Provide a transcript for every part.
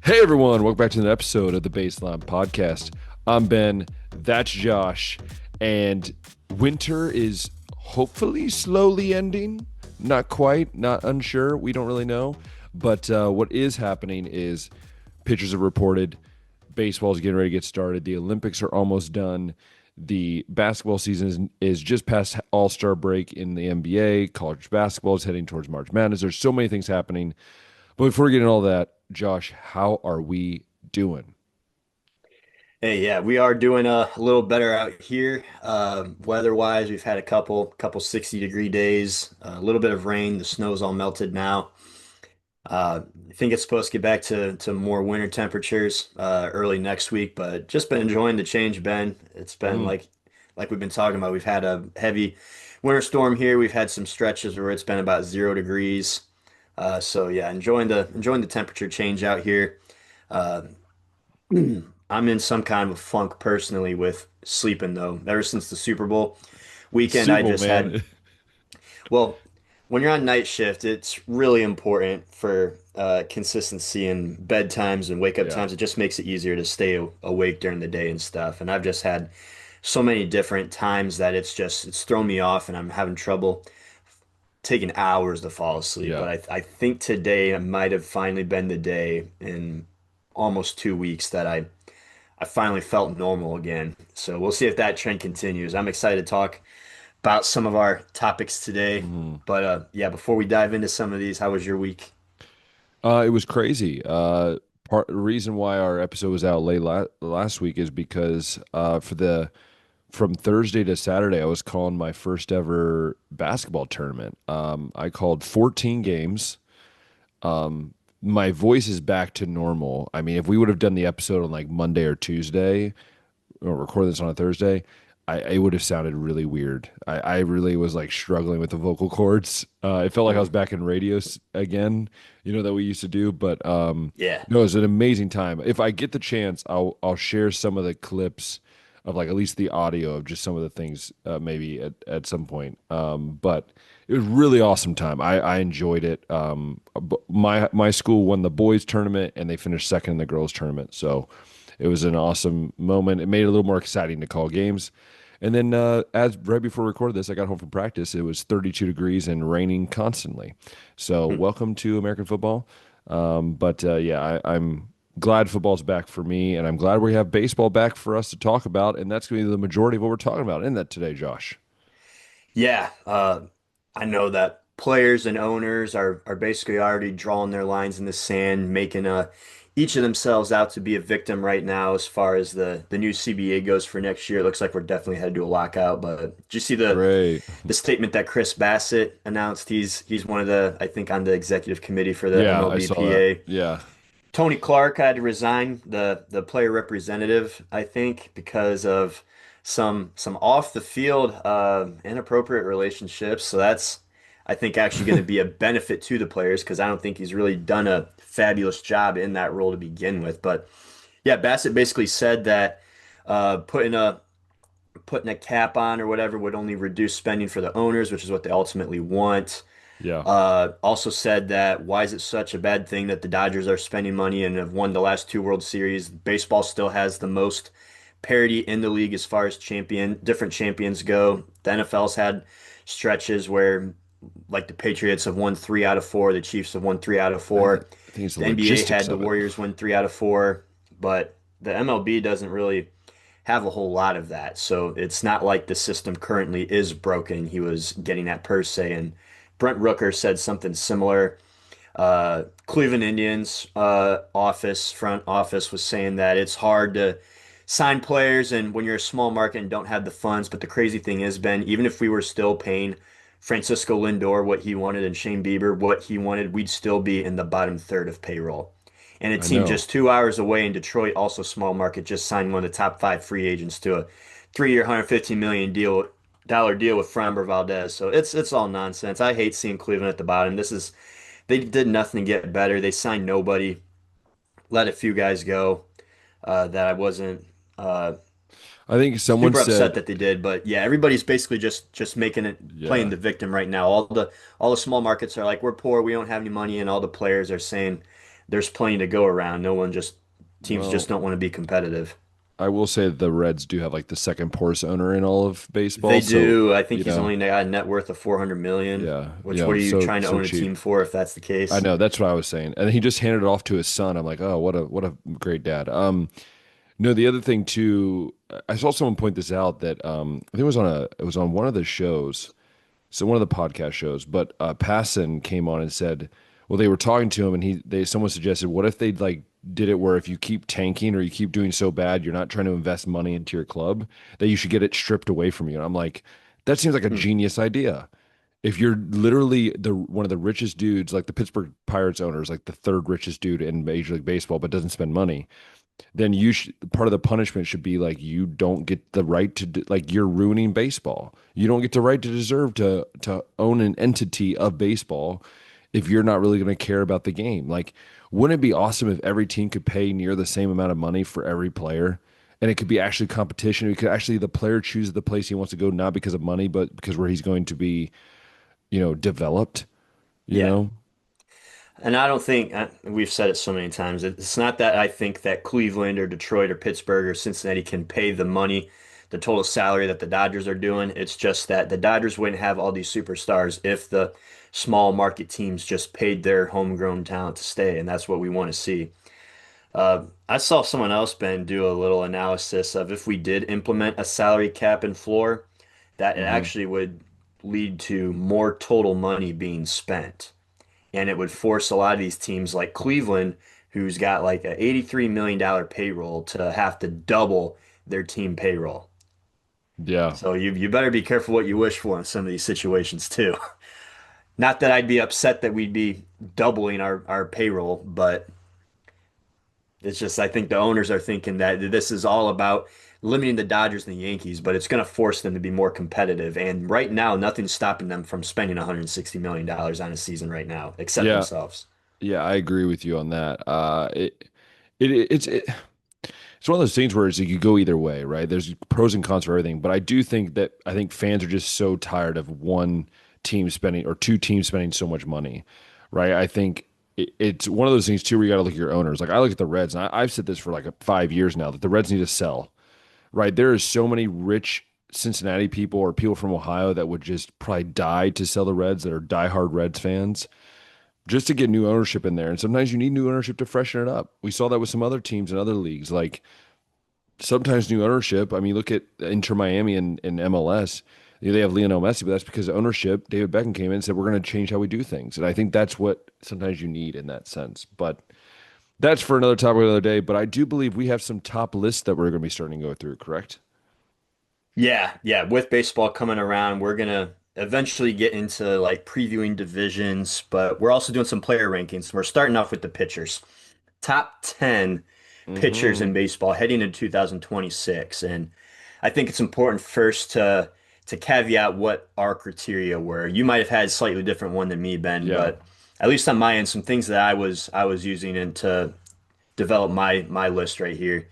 Hey everyone, welcome back to another episode of the Baseline Podcast. I'm Ben, that's Josh, and winter is hopefully slowly ending. Not quite, not unsure, we don't really know. But what is happening is pitchers have reported baseball is getting ready to get started. The Olympics are almost done. The basketball season is just past All-Star break in the NBA. College basketball is heading towards March Madness. There's so many things happening. But before we get into all that, Josh, how are we doing? Hey, yeah, we are doing a little better out here. Weather-wise, we've had a couple 60-degree days, a little bit of rain. The snow's all melted now. I think it's supposed to get back to more winter temperatures early next week, but just been enjoying the change, Ben. It's been Mm. like we've been talking about. We've had a heavy winter storm here. We've had some stretches where it's been about 0 degrees. So yeah, enjoying the temperature change out here. Uh, I'm in some kind of a funk personally with sleeping though. Ever since the Super Bowl weekend, Super I Bowl, just had, man. well, when you're on night shift, it's really important for consistency in bedtimes and wake up Yeah. times. It just makes it easier to stay awake during the day and stuff. And I've just had so many different times that it's thrown me off and I'm having trouble taking hours to fall asleep. Yeah. But I think today might have finally been the day in almost 2 weeks that I finally felt normal again. So we'll see if that trend continues. I'm excited to talk about some of our topics today. Mhm. But yeah, before we dive into some of these, how was your week? It was crazy. The reason why our episode was out late last week is because for the from Thursday to Saturday, I was calling my first ever basketball tournament. I called 14 games. My voice is back to normal. I mean, if we would have done the episode on like Monday or Tuesday, or record this on a Thursday, it would have sounded really weird. I really was like struggling with the vocal cords. It felt like I was Mm, back in again, that we used to do. But yeah. no, it was an amazing time. If I get the chance, I'll share some of the clips of like at least the audio of just some of the things maybe at some point. But it was really awesome time. I enjoyed it. My school won the boys tournament and they finished second in the girls tournament. So it was an awesome moment. It made it a little more exciting to call games. And then, as right before we recorded this, I got home from practice. It was 32 degrees and raining constantly. So, Hmm. welcome to American football. But yeah, I'm glad football's back for me, and I'm glad we have baseball back for us to talk about. And that's going to be the majority of what we're talking about in that today, Josh. Yeah. I know that players and owners are basically already drawing their lines in the sand, making each of themselves out to be a victim right now as far as the new CBA goes for next year. It looks like we're definitely headed to a lockout. But did you see Great. the statement that Chris Bassett announced? He's one of the, I think, on the executive committee for the Yeah, I saw that. MLBPA. Yeah, Tony Clark had to resign, the player representative, I think, because of some off the field inappropriate relationships. So that's, I think, actually going to be a benefit to the players because I don't think he's really done a fabulous job in that role to begin with. But yeah, Bassett basically said that putting a cap on or whatever would only reduce spending for the owners, which is what they ultimately want. yeah. Also said that why is it such a bad thing that the Dodgers are spending money and have won the last two World Series? Baseball still has the most parity in the league as far as different champions go. The NFL's had stretches where, like the Patriots have won 3 out of 4, the Chiefs have won 3 out of 4. I think it's the The NBA logistics had the of it. Warriors win 3 out of 4, but the MLB doesn't really have a whole lot of that. So it's not like the system currently is broken. He was getting at per se, and Brent Rooker said something similar. Cleveland Indians front office was saying that it's hard to sign players and when you're a small market and don't have the funds. But the crazy thing is, Ben, even if we were still paying Francisco Lindor what he wanted and Shane Bieber what he wanted, we'd still be in the bottom third of payroll. And a I team know. just 2 hours away in Detroit, also small market, just signed one of the top five free agents to a 3 year, $115 million deal with Framber Valdez. So it's all nonsense. I hate seeing Cleveland at the bottom. They did nothing to get better. They signed nobody, let a few guys go that I wasn't I think someone super upset said, that they did. But yeah, everybody's basically just making it playing yeah. the victim right now. All the small markets are like, we're poor, we don't have any money, and all the players are saying there's plenty to go around. No one just teams just Well, don't want to be competitive. I will say that the Reds do have like the second poorest owner in all of baseball. They So, do. I think you he's know, only got a net worth of 400 million, yeah, which what are you so trying to own a cheap. team for if that's the I case? know that's what I was saying. And he just handed it off to his son. I'm like, oh, what a great dad. No, the other thing too, I saw someone point this out that I think it was on one of the shows, so one of the podcast shows, but Passon came on and said, well, they were talking to him and someone suggested, what if they like did it where if you keep tanking or you keep doing so bad, you're not trying to invest money into your club, that you should get it stripped away from you. And I'm like, that seems like a Hmm. genius idea. If you're literally the one of the richest dudes, like the Pittsburgh Pirates owner is like the third richest dude in Major League Baseball, but doesn't spend money, then you should, part of the punishment should be like you don't get the right to like you're ruining baseball. You don't get the right to deserve to own an entity of baseball if you're not really going to care about the game. Like, wouldn't it be awesome if every team could pay near the same amount of money for every player? And it could be actually competition. It could actually the player choose the place he wants to go, not because of money, but because where he's going to be, developed, you Yeah. know? And I don't think we've said it so many times. It's not that I think that Cleveland or Detroit or Pittsburgh or Cincinnati can pay the money, the total salary that the Dodgers are doing. It's just that the Dodgers wouldn't have all these superstars if the small market teams just paid their homegrown talent to stay, and that's what we want to see. I saw someone else, Ben, do a little analysis of if we did implement a salary cap and floor, that it Hmm. actually would lead to more total money being spent and it would force a lot of these teams like Cleveland, who's got like a $83 million payroll, to have to double their team payroll. Yeah. So you better be careful what you wish for in some of these situations too. Not that I'd be upset that we'd be doubling our payroll, but it's just I think the owners are thinking that this is all about limiting the Dodgers and the Yankees, but it's going to force them to be more competitive. And right now, nothing's stopping them from spending $160 million on a season right now, except Yeah. themselves. Yeah, I agree with you on that. It's one of those things where it's like you go either way, right? There's pros and cons for everything, but I think fans are just so tired of one team spending or two teams spending so much money, right? I think it's one of those things too where you got to look at your owners. Like I look at the Reds, and I've said this for like 5 years now that the Reds need to sell, right? There is so many rich Cincinnati people or people from Ohio that would just probably die to sell the Reds that are diehard Reds fans just to get new ownership in there. And sometimes you need new ownership to freshen it up. We saw that with some other teams in other leagues. Like sometimes new ownership. I mean, look at Inter Miami and MLS. They have Lionel Messi, but that's because of ownership. David Beckham came in and said, we're going to change how we do things. And I think that's what sometimes you need in that sense. But that's for another topic another day. But I do believe we have some top lists that we're going to be starting to go through, correct? Yeah, yeah. With baseball coming around, we're gonna eventually get into like previewing divisions, but we're also doing some player rankings. We're starting off with the pitchers. Top 10 pitchers Mm-hmm. in baseball heading into 2026. And I think it's important first to caveat what our criteria were. You might have had a slightly different one than me, Ben, Yeah. but at least on my end, some things that I was using and to develop my list right here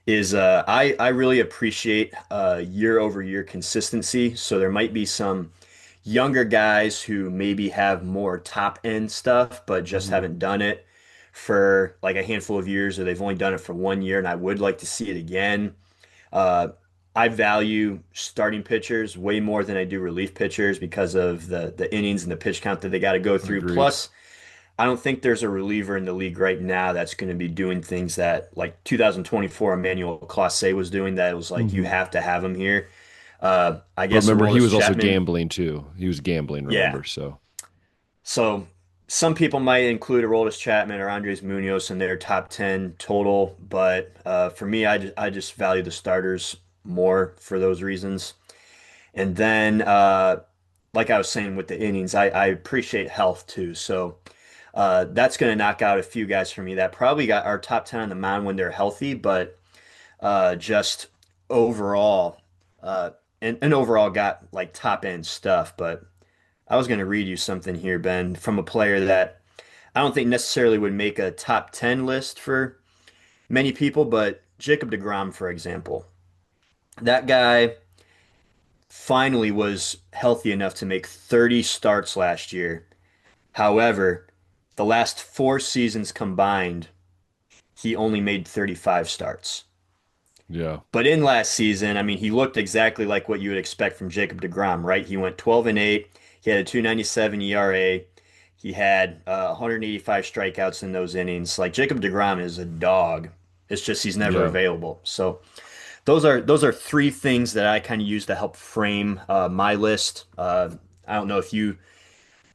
is I really appreciate year over year consistency. So there might be some younger guys who maybe have more top end stuff, but just Mm-hmm. haven't done it for like a handful of years, or they've only done it for 1 year, and I would like to see it again. Uh, I value starting pitchers way more than I do relief pitchers because of the innings and the pitch count that they got to go through. Agreed. Plus, I don't think there's a reliever in the league right now that's going to be doing things that like 2024 Emmanuel Clase was doing that it was like you Mm-hmm. have to have him here. I But guess remember, he Aroldis was also Chapman, gambling too. He was gambling, yeah. remember? So, So some people might include Aroldis Chapman or Andres Munoz in their top 10 total, but for me, I just value the starters more for those reasons. And then, like I was saying with the innings, I appreciate health too. So that's going to knock out a few guys for me that probably got our top 10 on the mound when they're healthy, but just overall, uh, and overall got like top end stuff. But I was going to read you something here, Ben, from a player that I don't think necessarily would make a top 10 list for many people, but Jacob deGrom, for example. That guy finally was healthy enough to make 30 starts last year. However, the last 4 seasons combined, he only made 35 starts. Yeah. But in last season, I mean, he looked exactly like what you would expect from Jacob deGrom, right? He went 12-8. He had a 2.97 ERA. He had 185 strikeouts in those innings. Like Jacob deGrom is a dog. It's just he's never Yeah. available. So those are three things that I kind of use to help frame my list. I don't know if you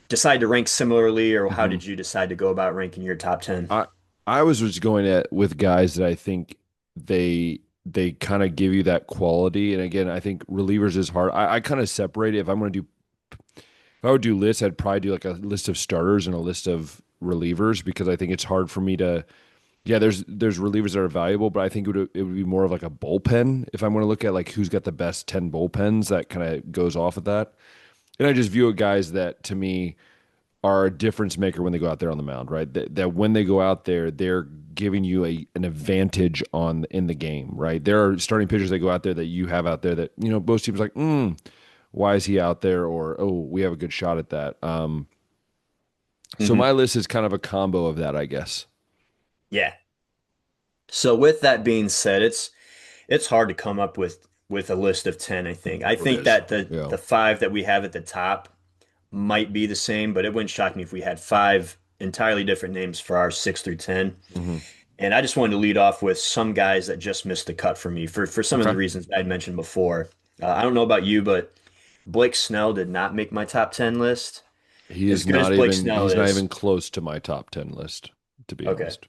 decide to rank similarly, or how Mhm. did you decide to go about ranking your top 10? I I was just going at with guys that I think they kind of give you that quality. And again, I think relievers is hard. I kind of separate it. If I would do lists, I'd probably do like a list of starters and a list of relievers because I think it's hard for me to yeah, there's relievers that are valuable, but I think it would be more of like a bullpen if I'm going to look at like who's got the best 10 bullpens that kind of goes off of that. And I just view it guys that to me are a difference maker when they go out there on the mound, right? That when they go out there, they're giving you an advantage on in the game, right? There are starting pitchers that go out there that you have out there that most teams are like, why is he out there? Or oh, we have a good shot at that. So Hmm. my list is kind of a combo of that, I guess. Yeah. So with that being said, it's hard to come up with a list of 10, I think. I It think is. that the Yeah. the five that we have at the top might be the same, but it wouldn't shock me if we had five entirely different names for our 6 through 10. Hmm. And I just wanted to lead off with some guys that just missed the cut for me for some of the Okay. reasons I had mentioned before. I don't know about you, but Blake Snell did not make my top 10 list. As good as Blake Snell He's not is, even close to my top 10 list, to be okay. honest.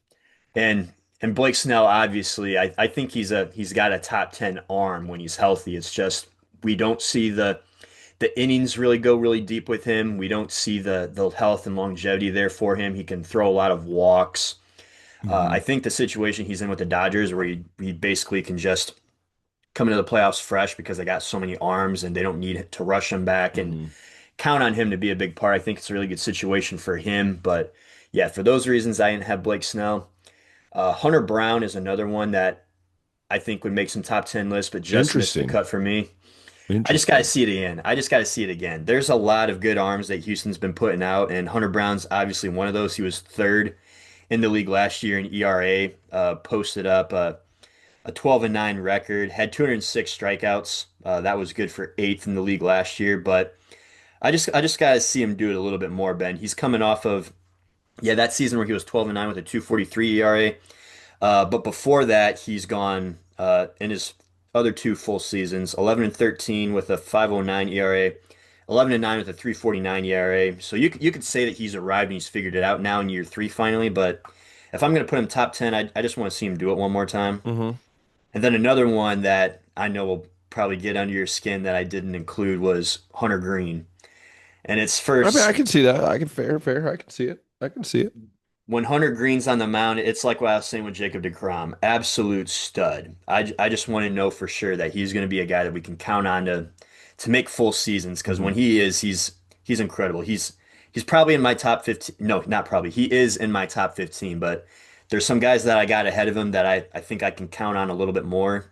And and Blake Snell, obviously, I think he's got a top 10 arm when he's healthy. It's just we don't see the innings really go really deep with him. We don't see the health and longevity there for him. He can throw a lot of walks. I Hmm. think the situation he's in with the Dodgers, where he basically can just come into the playoffs fresh because they got so many arms and they don't need to rush him back and Hmm. count on him to be a big part. I think it's a really good situation for him. But yeah, for those reasons, I didn't have Blake Snell. Hunter Brown is another one that I think would make some top 10 lists, but just missed the Interesting. cut for me. I just got to Interesting. see it again. I just got to see it again. There's a lot of good arms that Houston's been putting out, and Hunter Brown's obviously one of those. He was third in the league last year in ERA, posted up a 12-9 record, had 206 strikeouts. That was good for eighth in the league last year, but I just got to see him do it a little bit more, Ben. He's coming off of that season where he was 12-9 with a 2.43 ERA. But before that, he's gone in his other two full seasons, 11-13 with a 5.09 ERA, 11-9 with a 3.49 ERA. So you could say that he's arrived and he's figured it out now in year three finally. But if I'm going to put him top 10, I just want to see him do it one more time. Hmm. And then another one that I know will probably get under your skin that I didn't include was Hunter Green. And it's I mean, I first can see that. I can fair. I can see it. I can see it. when Hunter Green's on the mound, it's like what I was saying with Jacob deGrom, absolute stud. I just want to know for sure that he's going to be a guy that we can count on to make full seasons because when Hmm. he is, he's incredible. He's probably in my top 15. No, not probably. He is in my top 15, but there's some guys that I got ahead of him that I think I can count on a little bit more.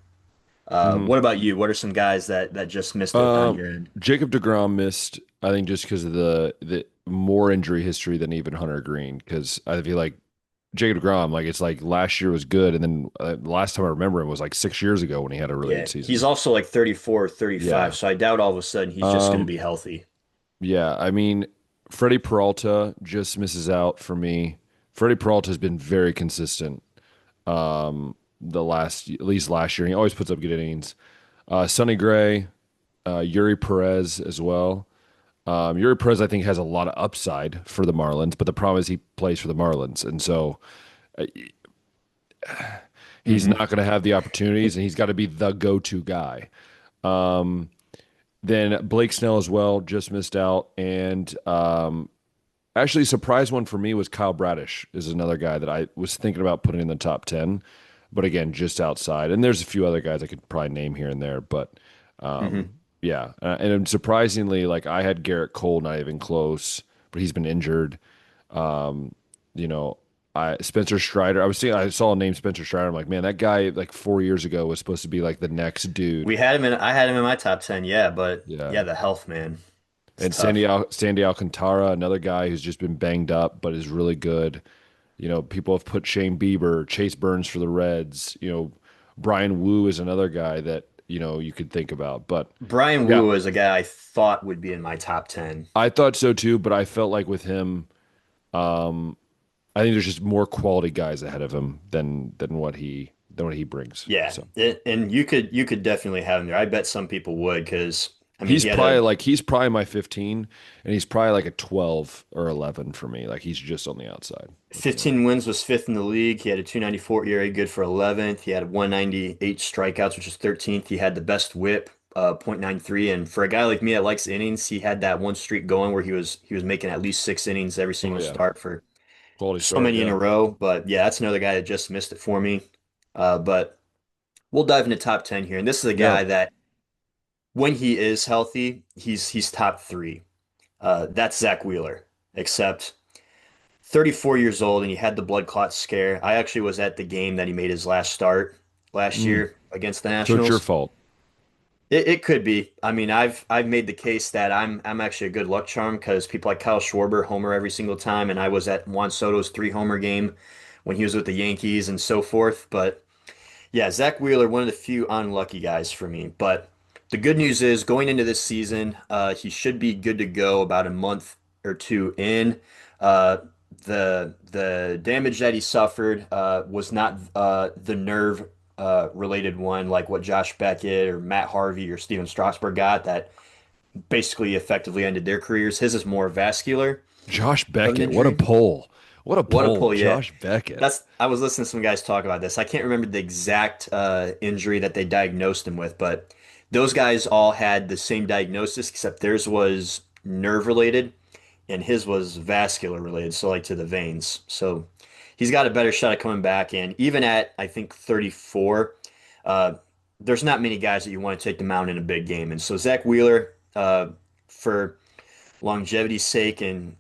Hmm. What about you? What are some guys that just missed it on your end? Jacob deGrom missed, I think, just because of the more injury history than even Hunter Green. Because I feel like Jacob deGrom, like it's like last year was good, and then the last time I remember him was like 6 years ago when he had a really Yeah, good he's season. also like 34 or 35, Yeah. so I doubt all of a sudden he's just going to Um. be healthy. Yeah. I mean, Freddie Peralta just misses out for me. Freddie Peralta has been very consistent. The last at least last year, he always puts up good innings. Sonny Gray, Yuri Perez as well. Yuri Perez, I think, has a lot of upside for the Marlins, but the problem is he plays for the Marlins, and so uh, he's Hmm. not going to have the opportunities, and he's got to be the go-to guy. Then Blake Snell as well just missed out, and actually, a surprise one for me was Kyle Bradish is another guy that I was thinking about putting in the top 10, but again, just outside. And there's a few other guys I could probably name here and there, but Hmm. yeah. And surprisingly, like I had Garrett Cole not even close, but he's been injured. Um, you know, Spencer Strider. I saw a name Spencer Strider. I'm like, man, that guy like 4 years ago was supposed to be like the next dude. I had him in my top 10, yeah, but Yeah. yeah, the health, man. It's And tough. Sandy Alcantara, another guy who's just been banged up but is really good. People have put Shane Bieber, Chase Burns for the Reds. Brian Wu is another guy that you could think about. But Brian yeah, Wu is a guy I thought would be in my top 10. I thought so too. But I felt like with him, um, I think there's just more quality guys ahead of him than what he brings. Yeah, So and you could definitely have him there. I bet some people would because I mean he's he had probably a like he's probably my 15, and he's probably like a 12 or 11 for me. Like he's just on the outside. That's about it. 15 wins, was fifth in the league. He had a 294 ERA, good for 11th. He had 198 strikeouts, which is 13th. He had the best whip, .93. And for a guy like me that likes innings, he had that one streak going where he was making at least 6 innings every Oh single yeah, start for quality so start. many in Yeah. a row. But yeah, that's another guy that just missed it for me. But we'll dive into top 10 here. And this is a Yeah. guy that when he is healthy, he's top three. That's Zach Wheeler, except 34 years old and he had the blood clot scare. I actually was at the game that he made his last start last Mm. year against the So it's your Nationals. fault. It could be. I mean, I've made the case that I'm actually a good luck charm because people like Kyle Schwarber homer every single time, and I was at Juan Soto's 3 homer game when he was with the Yankees and so forth. But yeah, Zach Wheeler, one of the few unlucky guys for me. But the good news is going into this season, he should be good to go about a month or two in. Uh, the damage that he suffered was not the nerve related one like what Josh Beckett or Matt Harvey or Steven Strasburg got that basically effectively ended their careers. His is more vascular Josh of an Beckett, what a injury. pull. What a What a pull, pull, yeah. Josh Beckett. I was listening to some guys talk about this. I can't remember the exact injury that they diagnosed him with, but those guys all had the same diagnosis, except theirs was nerve related and his was vascular related, so like to the veins. So he's got a better shot at coming back. And even at, I think, 34, uh, there's not many guys that you want to take the mound in a big game. And so Zach Wheeler, for longevity's sake and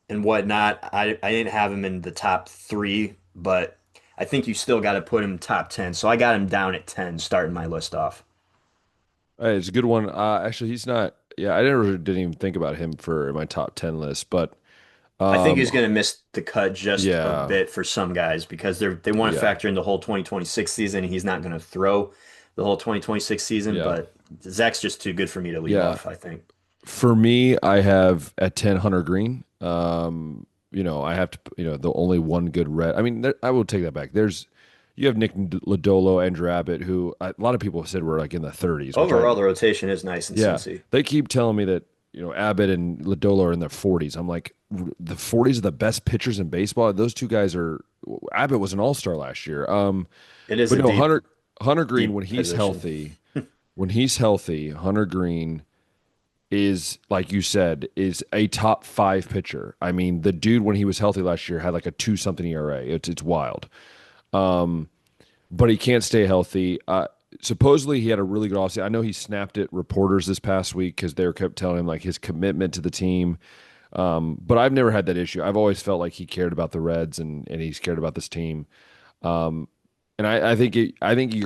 whatnot. I didn't have him in the top three, but I think you still got to put him top 10. So I got him down at 10, starting my list off. Hey, it's a good one. Actually, he's not. Yeah, I didn't even think about him for my top 10 list, but I think he's um, going to miss the cut just a yeah, bit for some guys because they want to yeah, factor in the whole 2026 season. And he's not going to throw the whole 2026 season, yeah, but Zach's just too good for me to leave yeah. off, I think. For me, I have at 10 Hunter Green. I have to, the only one good red. I mean, I will take that back. You have Nick Lodolo, Andrew Abbott, who a lot of people said were like in the 30s, which Overall, the rotation is nice in yeah, Cincy. they keep telling me that, Abbott and Lodolo are in their 40s. I'm like, the 40s are the best pitchers in baseball. Those two guys are, Abbott was an all-star last year. It is But a no, deep, Hunter Green, deep position. when he's healthy, Hunter Green is, like you said, is a top five pitcher. I mean, the dude when he was healthy last year had like a two something ERA. It's wild. But he can't stay healthy. Supposedly he had a really good offseason. I know he snapped at reporters this past week because they kept telling him like his commitment to the team. But I've never had that issue. I've always felt like he cared about the Reds and he's cared about this team. Um, and I think you're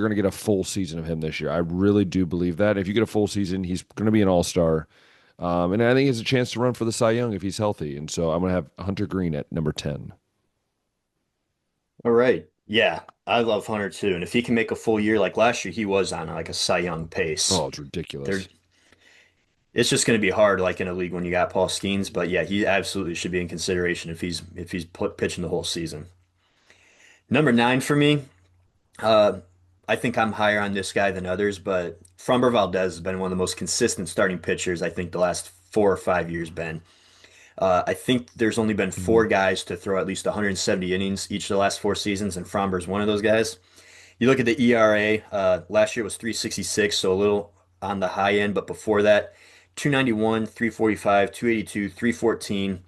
going to get a full season of him this year. I really do believe that. If you get a full season, he's going to be an all-star. And I think he has a chance to run for the Cy Young if he's healthy. And so I'm going to have Hunter Green at number 10. All right. Yeah, I love Hunter too. And if he can make a full year like last year, he was on like a Cy Young pace. Oh, it's There, ridiculous. it's just going to be hard like in a league when you got Paul Skeens, but yeah, he absolutely should be in consideration if he's pitching the whole season. Number 9 for me, uh, I think I'm higher on this guy than others, but Framber Valdez has been one of the most consistent starting pitchers I think the last 4 or 5 years been. I think there's only been Mhm. four guys to throw at least 170 innings each of the last 4 seasons, and Framber's one of those guys. You look at the ERA, last year it was 366, so a little on the high end, but before that, 291, 345, 282, 314.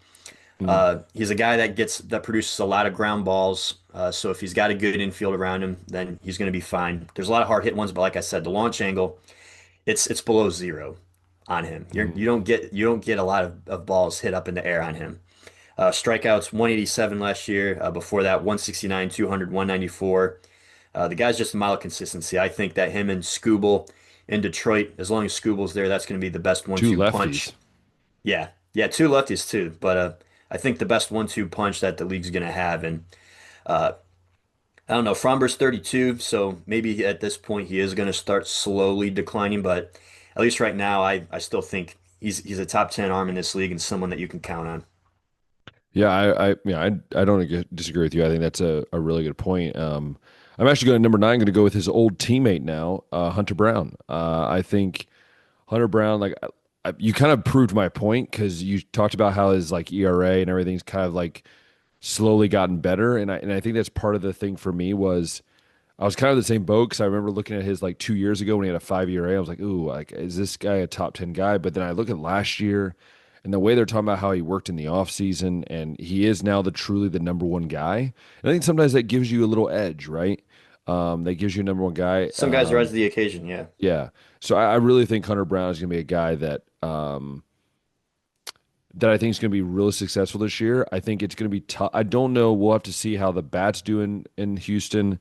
Mm. He's a guy that produces a lot of ground balls. So if he's got a good infield around him, then he's going to be fine. There's a lot of hard hit ones, but like I said, the launch angle, it's below zero on him. Mhm. You don't get a lot of balls hit up in the air on him. Strikeouts 187 last year. Before that, 169, 200, 194. The guy's just a model of consistency. I think that him and Skubal in Detroit, as long as Skubal's there, that's going to be the best Two one-two punch. lefties. Yeah, yeah, two lefties too. But I think the best 1-2 punch that the league's gonna have, and uh, I don't know. Framber's 32, so maybe at this point he is gonna start slowly declining. But at least right now, I still think he's a top 10 arm in this league and someone that you can count on. Yeah, I don't disagree with you. I think that's a really good point. I'm actually going to number nine, going to go with his old teammate now, Hunter Brown. I think Hunter Brown, like you kind of proved my point because you talked about how his like ERA and everything's kind of like slowly gotten better, and I think that's part of the thing for me was I was kind of the same boat because I remember looking at his like 2 years ago when he had a 5 ERA. I was like, ooh, like is this guy a top 10 guy? But then I look at last year and the way they're talking about how he worked in the offseason and he is now the truly the number one guy. And I think sometimes that gives you a little edge, right? That gives you a number one guy. Some guys rise to the occasion, yeah. Yeah. So I really think Hunter Brown is going to be a guy that I think is going to be really successful this year. I think it's going to be tough. I don't know. We'll have to see how the bats do in Houston.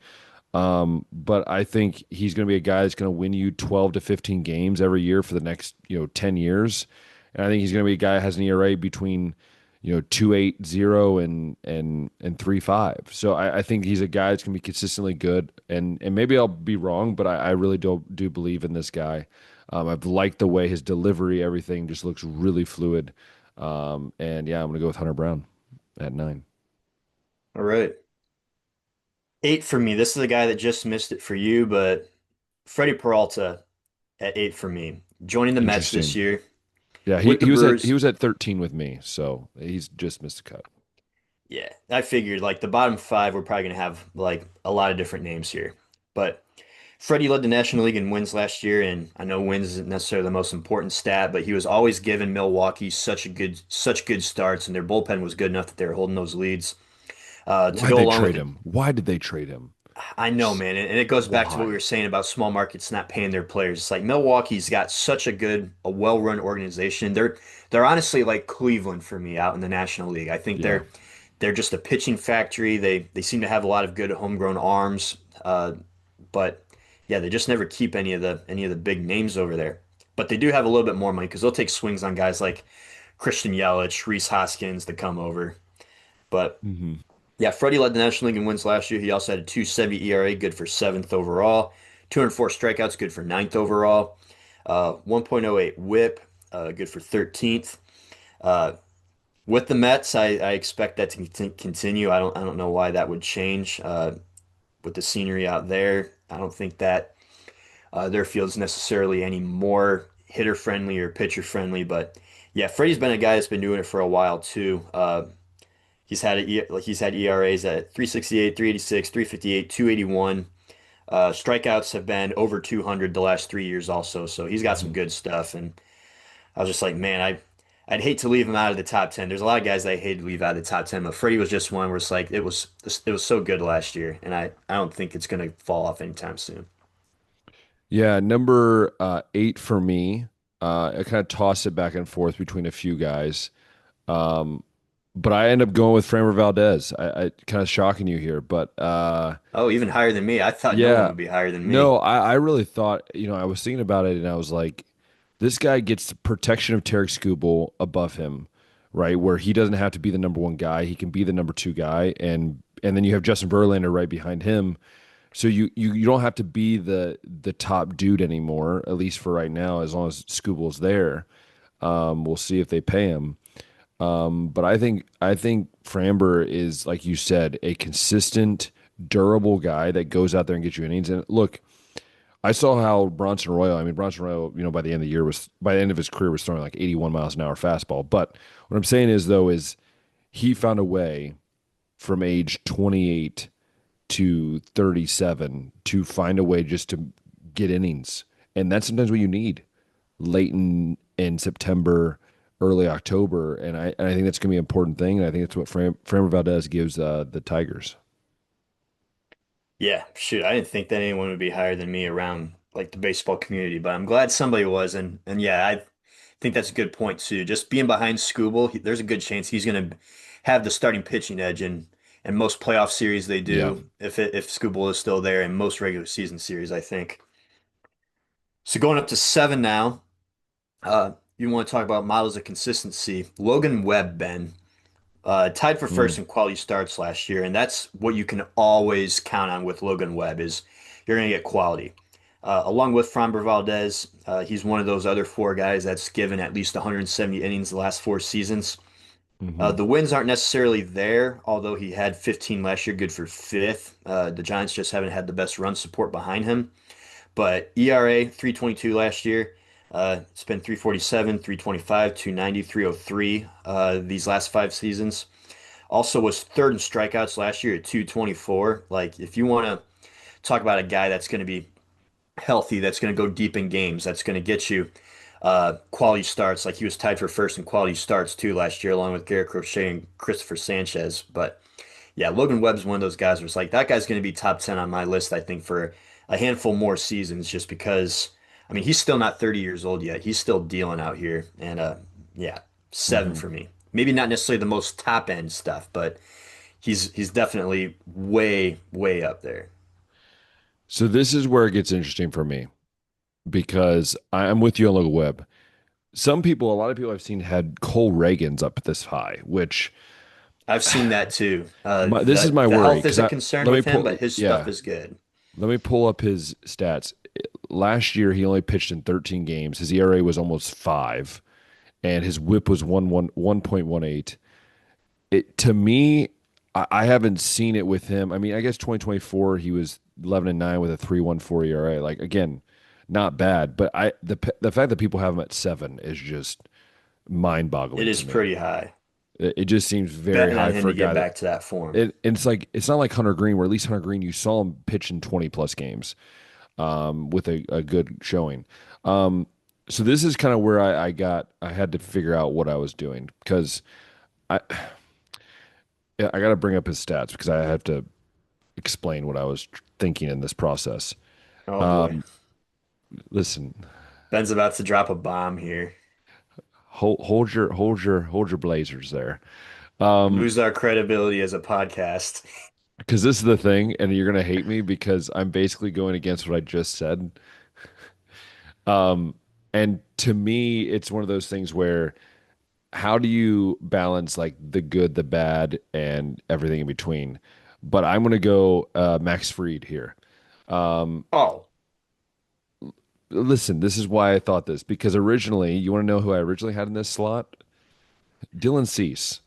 But I think he's going to be a guy that's going to win you 12 to 15 games every year for the next, 10 years. And I think he's going to be a guy that has an ERA between, 2.80 and 3.5. So I think he's a guy that's going to be consistently good. And maybe I'll be wrong, but I really do believe in this guy. I've liked the way his delivery, everything just looks really fluid. And yeah, I'm going to go with Hunter Brown at nine. All right. Eight for me. This is a guy that just missed it for you, but Freddie Peralta at eight for me. Joining the Mets this Interesting. year Yeah, with the he was at he Brewers. was at 13 with me, so he's just missed a cut. Yeah, I figured like the bottom five, we're probably gonna have like a lot of different names here. But Freddie led the National League in wins last year, and I know wins isn't necessarily the most important stat, but he was always giving Milwaukee such good starts, and their bullpen was good enough that they were holding those leads. To Why'd go they along with trade it, him? Why did they trade him? I know, man, and it goes back to what we were Why? saying about small markets not paying their players. It's like Milwaukee's got such a well-run organization. They're honestly like Cleveland for me out in the National League. I think Yeah. they're just a pitching factory. They seem to have a lot of good homegrown arms, but yeah, they just never keep any of the big names over there. But they do have a little bit more money because they'll take swings on guys like Christian Yelich, Rhys Hoskins to come over. But hmm yeah, Freddie led the National League in wins last year. He also had a 2.70 ERA, good for seventh overall. 204 strikeouts, good for ninth overall. 1.08 WHIP, good for 13th. Uh, with the Mets, I expect that to continue. I don't know why that would change with the scenery out there. I don't think that their field's necessarily any more hitter friendly or pitcher friendly. But yeah, Freddie's been a guy that's been doing it for a while too. He's had ERAs at 368, 386, 358, 281. Strikeouts have been over 200 the last 3 years also. So he's got some hmm good stuff. And I was just like, man, I'd hate to leave him out of the top 10. There's a lot of guys I hate to leave out of the top 10, but Freddie was just one where it's like it was so good last year, and I don't think it's gonna fall off anytime soon. Yeah, number eight for me. I kind of toss it back and forth between a few guys. Um, but I end up going with Framber Valdez. I kind of shocking you here, but Oh, even higher than me. I thought no one yeah. would be higher than me. No, I really thought, I was thinking about it and I was like, this guy gets the protection of Tarek Skubal above him, right? Where he doesn't have to be the number one guy. He can be the number two guy. And then you have Justin Verlander right behind him. So you don't have to be the top dude anymore, at least for right now, as long as Skubal's there. We'll see if they pay him. But I think Framber is, like you said, a consistent, durable guy that goes out there and gets you innings. And look, I saw how Bronson Royal. I mean, Bronson Royal, by the end of the year by the end of his career was throwing like 81 miles an hour fastball. But what I'm saying is though is he found a way from age 28 to 37 to find a way just to get innings, and that's sometimes what you need late in September, early October, and I think that's going to be an important thing, and I think that's what Framber Valdez gives the Tigers. Yeah, shoot, I didn't think that anyone would be higher than me around like the baseball community, but I'm glad somebody was, and yeah, I think that's a good point too. Just being behind Skubal, there's a good chance he's going to have the starting pitching edge in most playoff series they Yeah. do if Skubal is still there in most regular season series, I think. So going up to seven now, you want to talk about models of consistency, Logan Webb, Ben, tied for first Mm, in quality starts last year, and that's what you can always count on with Logan Webb is you're going to get quality. Along with Framber Valdez, he's one of those other four guys that's given at least 170 innings the last four seasons. hmm The wins aren't necessarily there, although he had 15 last year, good for fifth. The Giants just haven't had the best run support behind him. But ERA 322 last year. It's been 347, 325, 290, 303 these last five seasons. Also was third in strikeouts last year at 224. Like if you want to talk about a guy that's going to be healthy, that's going to go deep in games, that's going to get you quality starts. Like he was tied for first in quality starts too last year, along with Garrett Crochet and Christopher Sanchez. But yeah, Logan Webb's one of those guys where it's like that guy's going to be top 10 on my list, I think, for a handful more seasons, just because, I mean, he's still not 30 years old yet. He's still dealing out here. And yeah, seven hmm for me. Maybe not necessarily the most top end stuff, but he's definitely way, way up there. So this is where it gets interesting for me because I'm with you on Logan Webb. A lot of people I've seen had Cole Reagans up this high, which I've seen that too. this is my The worry health because is a I concern let me with him, pull but his stuff yeah is good. let me pull up his stats. Last year he only pitched in 13 games. His ERA was almost 5, and his WHIP was 1.18. It to me, I haven't seen it with him. I mean, I guess 2024 he was 11-9 with a 3.14 ERA. Like again, not bad, but the fact that people have him at 7 is just It mind-boggling is to me. pretty high. It just seems very Betting on high him for to a guy get that back to that form. it's like it's not like Hunter Green, where at least Hunter Green you saw him pitch in 20 plus games with a good showing. Um, so this is kind of where I had to figure out what I was doing because I yeah, I got to bring up his stats because I have to explain what I was thinking in this process. Oh boy. Um, Listen, Ben's about to drop a bomb here. hold your blazers there. Um, Lose our credibility as a podcast. because this is the thing, and you're gonna hate me because I'm basically going against what I just said. Um, and to me, it's one of those things where how do you balance like the good, the bad, and everything in between? But I'm gonna go Max Fried here. Um, Oh, Listen, this is why I thought this because originally, you want to know who I originally had in this slot? Dylan Cease.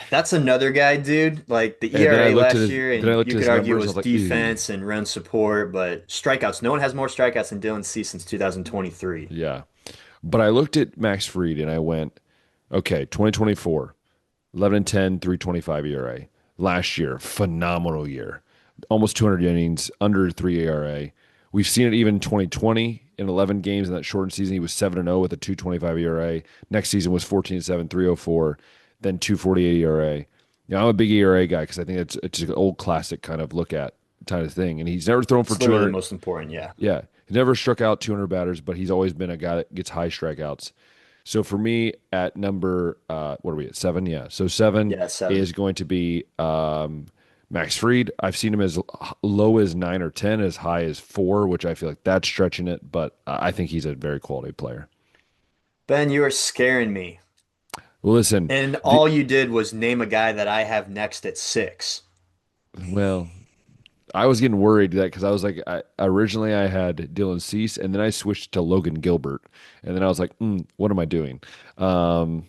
that's another guy, dude. Like the And ERA last year, then I and looked you at could his argue it numbers. I was was like, ew. defense and run support, but strikeouts. No one has more strikeouts than Dylan Cease since 2023. Yeah. But I looked at Max Fried and I went, okay, 2024, 11 and 10, 3.25 ERA. Last year, phenomenal year. Almost 200 innings, under 3 ERA. We've seen it even 2020 in 11 games in that shortened season. He was 7 and 0 with a 2.25 ERA. Next season was 14 and 7, 3.04, then 2.48 ERA. I'm a big ERA guy because I think it's an old classic kind of look at kind of thing. And he's never thrown for It's literally the 200. most important, yeah. Yeah, he never struck out 200 batters, but he's always been a guy that gets high strikeouts. So for me, at number what are we at 7? Yeah, so 7 Yeah, seven. is going to be Max Fried. I've seen him as low as 9 or 10, as high as 4, which I feel like that's stretching it, but I think he's a very quality player. Ben, you are scaring me. Well, listen, And the all you did was name a guy that I have next at six. well, I was getting worried that because I was like, originally I had Dylan Cease, and then I switched to Logan Gilbert, and then I was like, what am I doing? Um,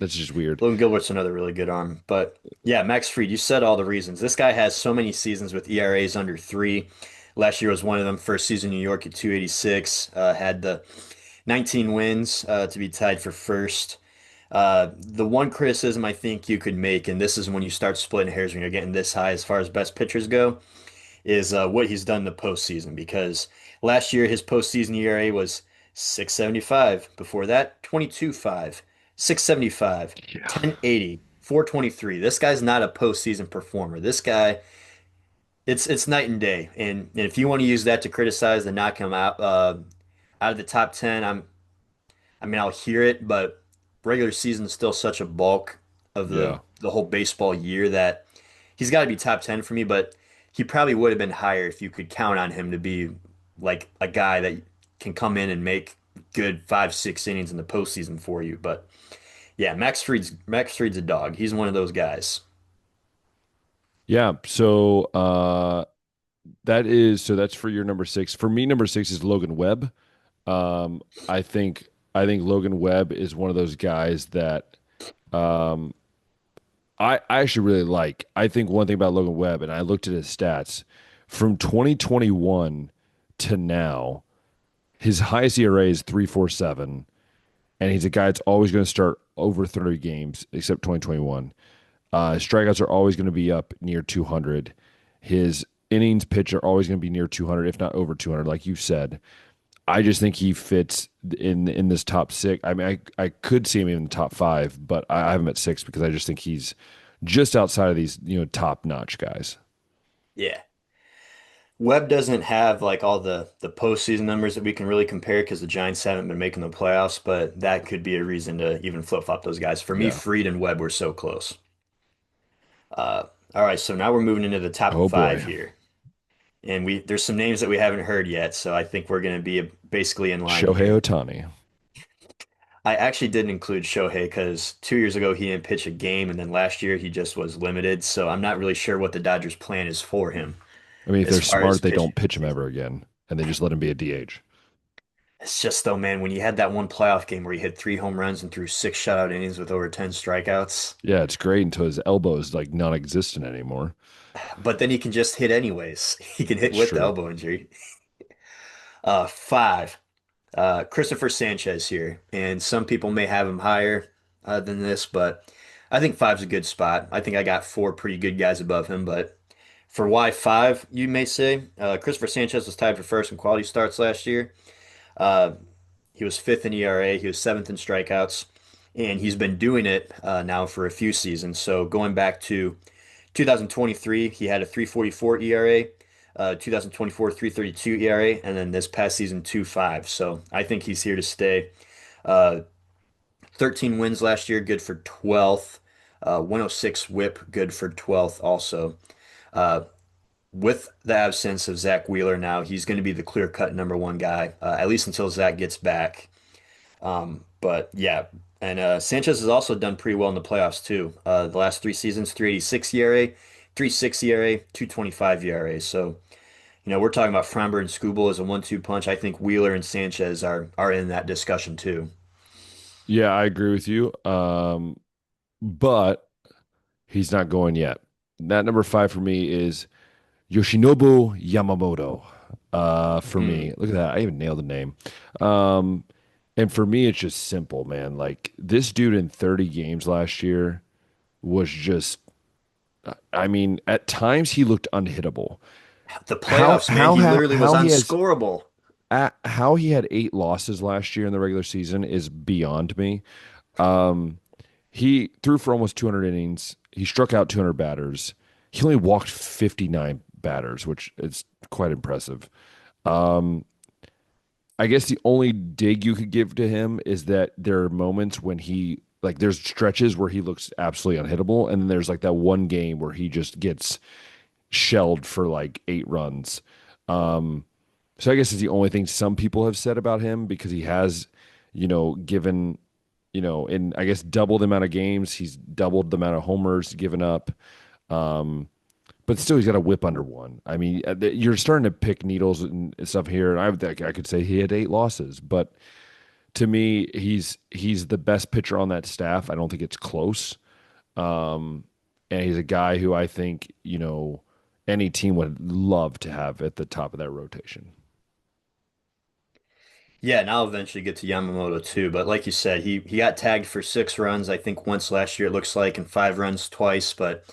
that's just weird. Logan Gilbert's another really good arm. But yeah, Max Fried, you said all the reasons. This guy has so many seasons with ERAs under three. Last year was one of them. First season in New York at 286. Had the 19 wins to be tied for first. The one criticism I think you could make, and this is when you start splitting hairs when you're getting this high as far as best pitchers go, is what he's done in the postseason. Because last year his postseason ERA was 675. Before that, 22.5, 675, Yeah. 1080, 423. This guy's not a postseason performer. This guy, it's night and day. And if you want to use that to criticize and knock him out of the top 10, I mean, I'll hear it, but regular season is still such a bulk of Yeah. the whole baseball year that he's got to be top 10 for me, but he probably would have been higher if you could count on him to be like a guy that can come in and make good 5, 6 innings in the postseason for you. But yeah, Max Fried's a dog. He's one of those guys. Yeah. So that's for your number six. For me, number six is Logan Webb. Um, I think I think Logan Webb is one of those guys that um, I actually really like. I think one thing about Logan Webb, and I looked at his stats from 2021 to now, his highest ERA is 3.47, and he's a guy that's always going to start over 30 games, except 2021. Strikeouts are always going to be up near 200. His innings pitch are always going to be near 200, if not over 200, like you said. I just think he fits in this top six. I mean, I could see him in the top five, but I have him at six because I just think he's just outside of these top notch guys. Yeah. Webb doesn't have like all the postseason numbers that we can really compare because the Giants haven't been making the playoffs, but that could be a reason to even flip-flop those guys. For me, Yeah. Fried and Webb were so close. Uh, all right, so now we're moving into the top Oh five boy, here. And we there's some names that we haven't heard yet, so I think we're going to be basically in line Shohei here. Ohtani. I actually didn't include Shohei because 2 years ago he didn't pitch a game, and then last year he just was limited. So I'm not really sure what the Dodgers' plan is for him I mean, if as they're far as smart, they pitching. don't pitch him ever again, and they just let him be a DH. It's just though, man, when you had that one playoff game where he hit 3 home runs and threw 6 shutout innings with over 10 strikeouts, Yeah, it's great until his elbow is like non-existent anymore. but then he can just hit anyways. He can hit It's with the true. elbow injury. Five, Christopher Sanchez here, and some people may have him higher than this, but I think five's a good spot. I think I got four pretty good guys above him, but for why five, you may say, Christopher Sanchez was tied for first in quality starts last year. Uh, he was fifth in ERA, he was seventh in strikeouts, and he's been doing it now for a few seasons. So going back to 2023, he had a 3.44 ERA. 2024, 3.32 ERA, and then this past season, 2.5. So I think he's here to stay. Uh, 13 wins last year, good for 12th. 106 whip, good for 12th also. Uh, with the absence of Zach Wheeler now, he's going to be the clear-cut number one guy, at least until Zach gets back. But yeah, and Sanchez has also done pretty well in the playoffs too. The last 3 seasons, 3.86 ERA, 3.6 ERA, 2.25 ERA. So, we're talking about Framber and Skubal as a 1-2 punch. I think Wheeler and Sanchez are in that discussion too. Yeah, I agree with you. But he's not going yet. That number five for me is Yoshinobu Yamamoto. For Mm. me, look at that. I even nailed the name. Um, and for me, it's just simple, man. Like this dude in 30 games last year was just, I mean, at times he looked unhittable. The playoffs, man, he literally was How he has unscorable. how he had 8 losses last year in the regular season is beyond me. Um, he threw for almost 200 innings. He struck out 200 batters. He only walked 59 batters, which is quite impressive. Um, I guess the only dig you could give to him is that there are moments when there's stretches where he looks absolutely unhittable, and then there's like that one game where he just gets shelled for like 8 runs. Um, so I guess it's the only thing some people have said about him because he has, given, in I guess double the amount of games, he's doubled the amount of homers given up. Um, but still, he's got a whip under one. I mean, you're starting to pick needles and stuff here, and I could say he had 8 losses, but to me, he's the best pitcher on that staff. I don't think it's close. Um, and he's a guy who I think any team would love to have at the top of that rotation. Yeah, and I'll eventually get to Yamamoto too. But like you said, he got tagged for 6 runs, I think once last year it looks like, and 5 runs twice. But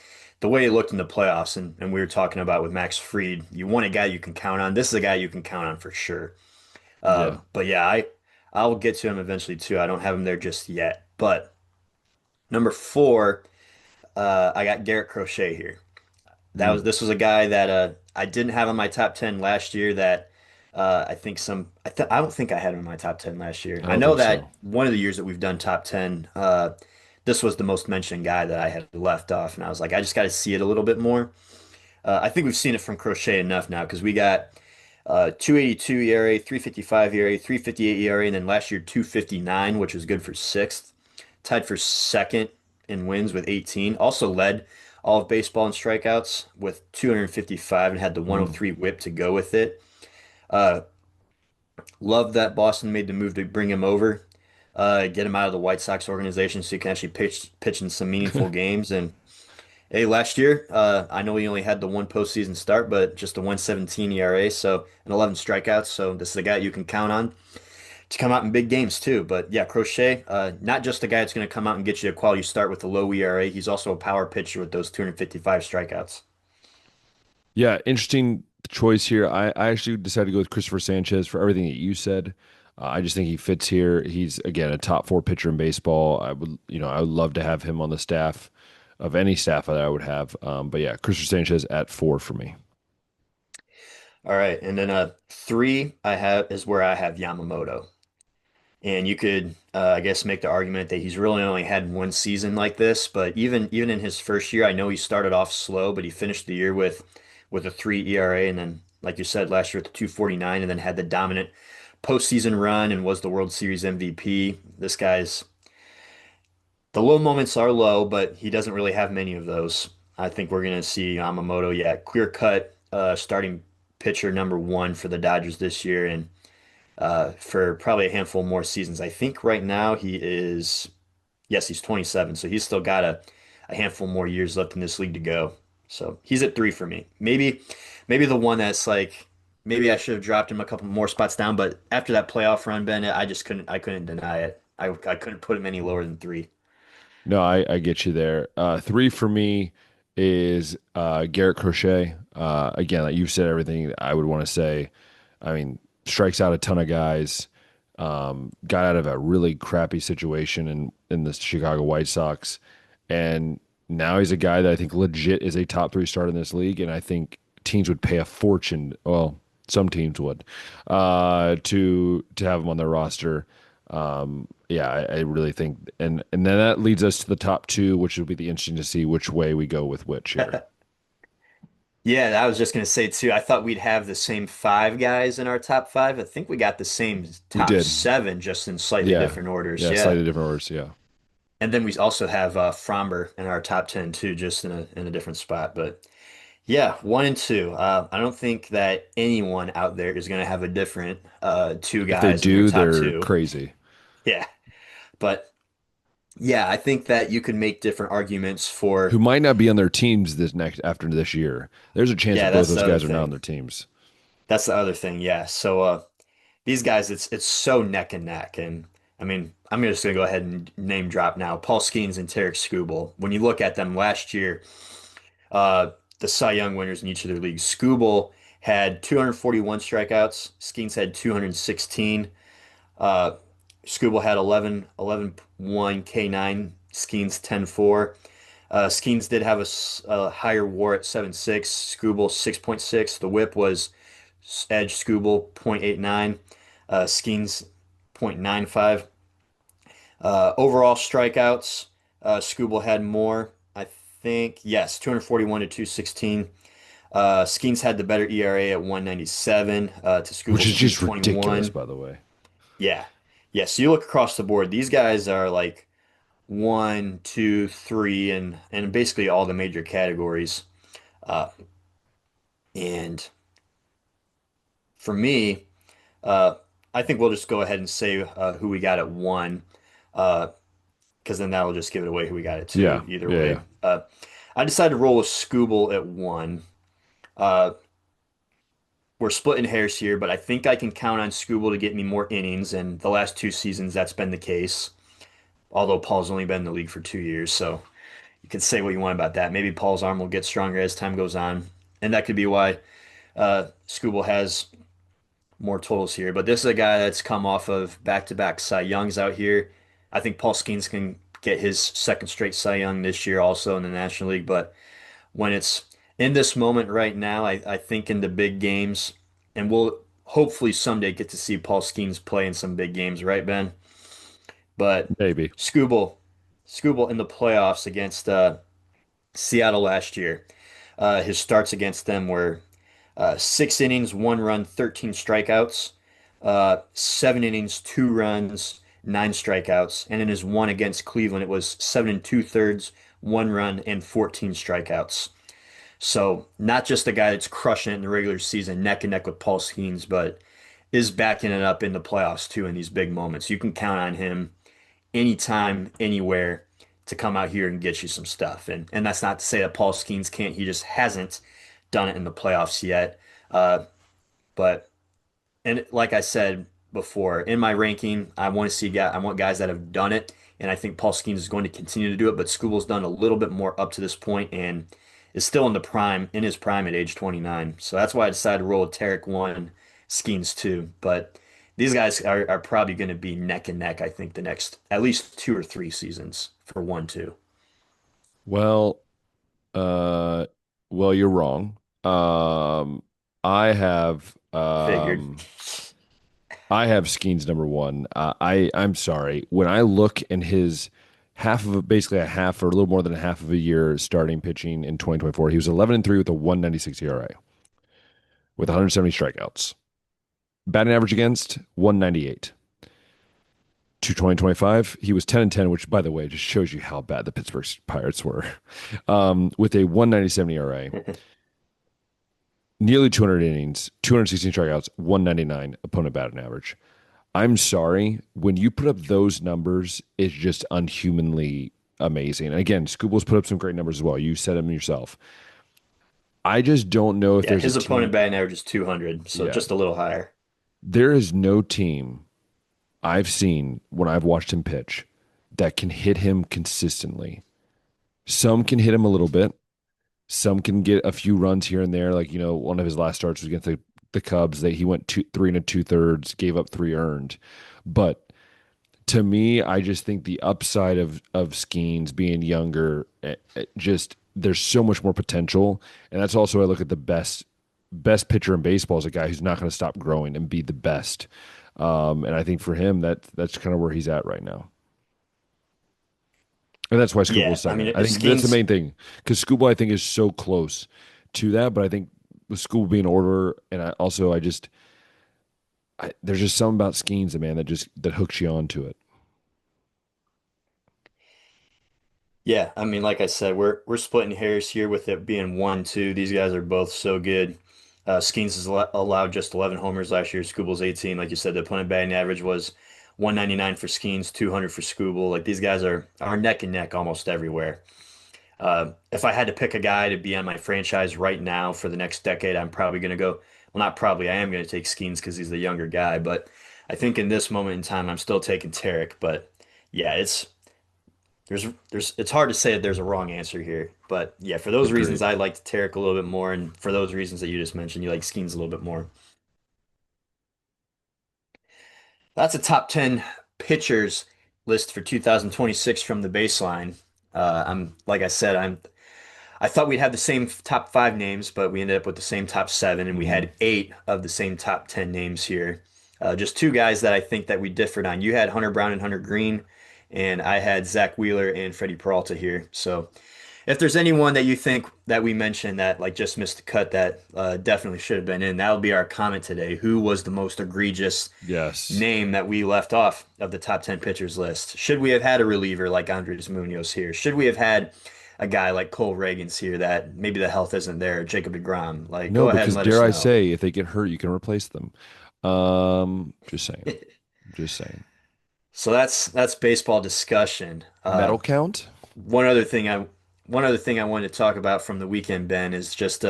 the way he looked in the playoffs, and we were talking about with Max Fried, you want a guy you can count on. This is a guy you can count on for sure. Yeah. But yeah, I'll get to him eventually too. I don't have him there just yet. But number four, I got Garrett Crochet here. Mm. This was a guy that I didn't have on my top 10 last year that I don't think I had him in my top 10 last year. I I don't know think that so. one of the years that we've done top 10, this was the most mentioned guy that I had left off, and I was like, I just got to see it a little bit more. I think we've seen it from Crochet enough now because we got 282 ERA, 355 ERA, 358 ERA, and then last year 259, which was good for sixth. Tied for second in wins with 18. Also led all of baseball in strikeouts with 255 and had the Mm. 103 whip to go with it. Uh, Love that Boston made the move to bring him over, get him out of the White Sox organization so he can actually pitch in some meaningful games. And hey, last year, I know he only had the one postseason start, but just a 117 ERA, so and 11 strikeouts. So this is a guy you can count on to come out in big games too. But yeah, Crochet, not just a guy that's going to come out and get you a quality start with a low ERA. He's also a power pitcher with those 255 strikeouts. Yeah, interesting choice here. I actually decided to go with Christopher Sanchez for everything that you said. I just think he fits here. He's again a top four pitcher in baseball. I would love to have him on the staff of any staff that I would have. But yeah, Christopher Sanchez at 4 for me. All right, and then three I have is where I have Yamamoto. And you could, I guess, make the argument that he's really only had one season like this. But even in his first year, I know he started off slow, but he finished the year with a 3 ERA, and then, like you said, last year at the 249, and then had the dominant postseason run and was the World Series MVP. This guy's the low moments are low, but he doesn't really have many of those. I think we're gonna see Yamamoto, yeah, clear cut starting pitcher number one for the Dodgers this year, and for probably a handful more seasons. I think right now he is, yes, he's 27, so he's still got a handful more years left in this league to go. So he's at three for me. Maybe the one that's like, maybe I should have dropped him a couple more spots down, but after that playoff run, Ben, I couldn't deny it. I couldn't put him any lower than three. No, I get you there. 3 for me is Garrett Crochet. Again, like you said, everything I would want to say. I mean, strikes out a ton of guys. Got out of a really crappy situation in the Chicago White Sox, and now he's a guy that I think legit is a top three starter in this league, and I think teams would pay a fortune. Well, some teams would, to have him on their roster. Yeah, I really think, and then that leads us to the top two, which will be the interesting to see which way we go with which here. Yeah, I was just gonna say too. I thought we'd have the same five guys in our top five. I think we got the same We top did, seven, just in slightly yeah, different orders. yeah, Yeah. slightly different orders, yeah. And then we also have Fromber in our top 10 too, just in a different spot. But yeah, one and two. I don't think that anyone out there is going to have a different two If they guys in their do, top they're two. crazy. Yeah, but yeah, I think that you can make different arguments Who for. might not be on their teams this next after this year. There's a chance that Yeah, both that's those the other guys are not on thing. their teams. That's the other thing. Yeah. So these guys, it's so neck and neck, and I mean, I'm just gonna go ahead and name drop now. Paul Skeens and Tarek Skubal. When you look at them last year. Uh, the Cy Young winners in each of their leagues. Skubal had 241 strikeouts. Skeens had 216. Uh, Skubal had 11.1 K9. Skeens 10.4. Skeens did have a higher WAR at 7.6. Skubal 6.6. The WHIP was Edge Skubal 0.89. Skeens 0.95. Overall strikeouts, Skubal had more. I think, yes, 241 to 216. Skeens had the better ERA at 197 to Which Skubal's is just ridiculous, 221. by the way. Yeah. Yeah. So you look across the board, these guys are like one, two, three, and basically all the major categories. Uh, and for me, uh, I think we'll just go ahead and say who we got at one. Uh, because then that'll just give it away who we got it Yeah, to either yeah, yeah. way. I decided to roll with Scooble at one. Uh, we're splitting hairs here, but I think I can count on Scooble to get me more innings, and the last two seasons that's been the case. Although Paul's only been in the league for 2 years, so you can say what you want about that. Maybe Paul's arm will get stronger as time goes on, and that could be why Scooble has more totals here. But this is a guy that's come off of back-to-back Cy Youngs out here. I think Paul Skeens can get his second straight Cy Young this year also in the National League. But when it's in this moment right now, I think in the big games, and we'll hopefully someday get to see Paul Skeens play in some big games, right, Ben? But Maybe. Skubal, Skubal in the playoffs against Seattle last year, his starts against them were Six innings, one run, 13 strikeouts. Seven innings, two runs, nine strikeouts. And in his one against Cleveland, it was seven and two-thirds, one run, and 14 strikeouts. So not just a guy that's crushing it in the regular season, neck and neck with Paul Skeens, but is backing it up in the playoffs too in these big moments. You can count on him anytime, anywhere to come out here and get you some stuff. And that's not to say that Paul Skeens can't. He just hasn't done it in the playoffs yet. Uh, but and like I said before, in my ranking, I want guys that have done it, and I think Paul Skeens is going to continue to do it. But Skubal's done a little bit more up to this point and is still in his prime at age 29. So that's why I decided to roll with Tarek 1, Skeens 2. But these guys are probably going to be neck and neck, I think, the next at least 2 or 3 seasons for 1, 2. Well, uh, well, you're wrong. I have Figured. I have Skeens number one. I'm sorry. When I look in his basically a half or a little more than a half of a year starting pitching in 2024, he was 11-3 with a 196 ERA with 170 strikeouts. Batting average against 198. To 2025, he was 10-10, which, by the way, just shows you how bad the Pittsburgh Pirates were. With a 197 ERA, nearly 200 innings, 216 strikeouts, 199 opponent batting average. I'm sorry, when you put up those numbers, it's just unhumanly amazing. And again, Scooble's put up some great numbers as well. You said them yourself. I just don't know if Yeah, there's a his opponent team. batting average is 200, so Yeah, just a little higher. there is no team I've seen when I've watched him pitch that can hit him consistently. Some can hit him a little bit. Some can get a few runs here and there. Like, one of his last starts was against the Cubs. That he went three and a two-thirds, gave up three earned. But to me, I just think the upside of Skeens being younger, just there's so much more potential. And that's also I look at the best pitcher in baseball is a guy who's not going to stop growing and be the best. And I think for him, that's kind of where he's at right now. And that's why Scuba Yeah, was I mean, second. I if think that's the Skeens, main thing because Scuba, I think, is so close to that. But I think with Scuba being order, and there's just something about Skeens, man, that hooks you onto it. yeah, I mean, like I said, we're splitting hairs here with it being 1, 2. These guys are both so good. Skeens has allowed just 11 homers last year. Scooble's 18. Like you said, the opponent batting average was 199 for Skeens, 200 for Scooble. Like these guys are neck and neck almost everywhere. If I had to pick a guy to be on my franchise right now for the next decade, I'm probably going to go. Well, not probably. I am going to take Skeens because he's the younger guy. But I think in this moment in time, I'm still taking Tarek. But yeah, it's hard to say that there's a wrong answer here. But yeah, for those reasons, Agreed. I liked Tarek a little bit more, and for those reasons that you just mentioned, you like Skeens a little bit more. That's a top 10 pitchers list for 2026 from the baseline. I'm like I said, I thought we'd have the same top five names, but we ended up with the same top seven, and we Hmm. had eight of the same top 10 names here. Just two guys that I think that we differed on. You had Hunter Brown and Hunter Green, and I had Zach Wheeler and Freddie Peralta here. So if there's anyone that you think that we mentioned that like just missed the cut that definitely should have been in, that'll be our comment today. Who was the most egregious Yes. name that we left off of the top 10 pitchers list? Should we have had a reliever like Andres Munoz here? Should we have had a guy like Cole Reagans here that maybe the health isn't there, Jacob deGrom? Like, No, go ahead and because let us dare I know. say, if they get hurt, you can replace them. Just saying. Just saying. So that's baseball discussion. Medal count? One other thing I wanted to talk about from the weekend, Ben, is just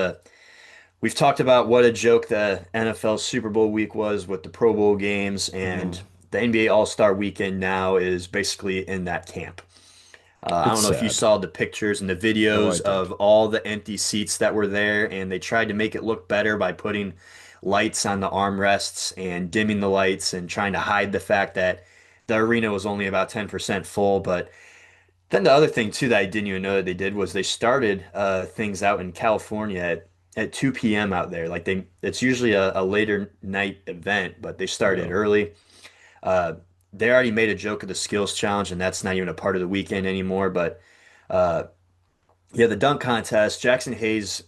we've talked about what a joke the NFL Super Bowl week was with the Pro Bowl games, and Hmm. the NBA All-Star weekend now is basically in that camp. I It's don't know if you sad. saw the pictures and the No, I videos did. of all the empty seats that were there, and they tried to make it look better by putting lights on the armrests and dimming the lights and trying to hide the fact that the arena was only about 10% full. But then the other thing too that I didn't even know that they did was they started things out in California at 2 p.m. out there. Like it's usually a later night event, but they started Yeah. early. Uh, they already made a joke of the skills challenge, and that's not even a part of the weekend anymore. But uh, yeah, the dunk contest, Jackson Hayes.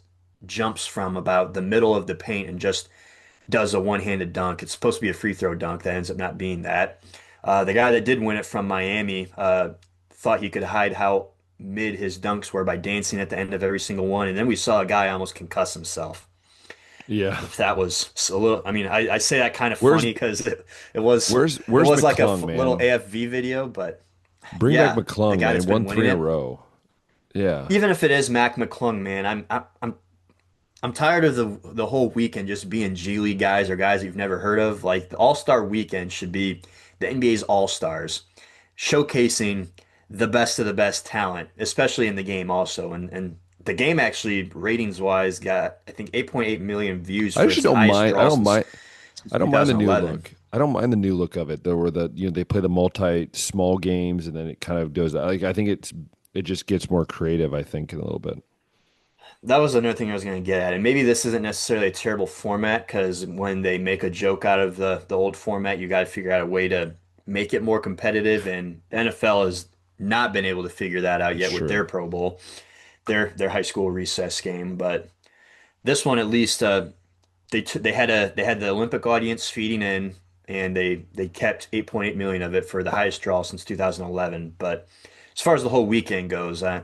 jumps from about the middle of the paint and just does a one-handed dunk. It's supposed to be a free throw dunk that ends up not being that. The guy that did win it from Miami thought he could hide how mid his dunks were by dancing at the end of every single one, and then we saw a guy almost concuss himself. Yeah. If that was a little, I mean, I say that kind of Where's funny because it where's was like a McClung, little man? AFV video, but Bring back yeah, the McClung, guy man. He that's won been three winning in a it. row. Yeah. Even if it is Mac McClung, man, I'm tired of the whole weekend just being G League guys or guys you've never heard of. Like the All-Star weekend should be the NBA's All-Stars, showcasing the best of the best talent, especially in the game also. And the game actually ratings wise got I think 8.8 million views I for actually its don't highest mind. I draw don't mind. since I don't mind the new 2011. look. I don't mind the new look of it. There were they play the multi small games and then it kind of goes like I think it just gets more creative, I think, in a little bit. That was another thing I was going to get at. And maybe this isn't necessarily a terrible format because when they make a joke out of the old format, you got to figure out a way to make it more competitive. And the NFL has not been able to figure that out It's yet with their true. Pro Bowl, their high school recess game. But this one, at least, they had the Olympic audience feeding in, and they kept 8.8 million of it for the highest draw since 2011. But as far as the whole weekend goes, I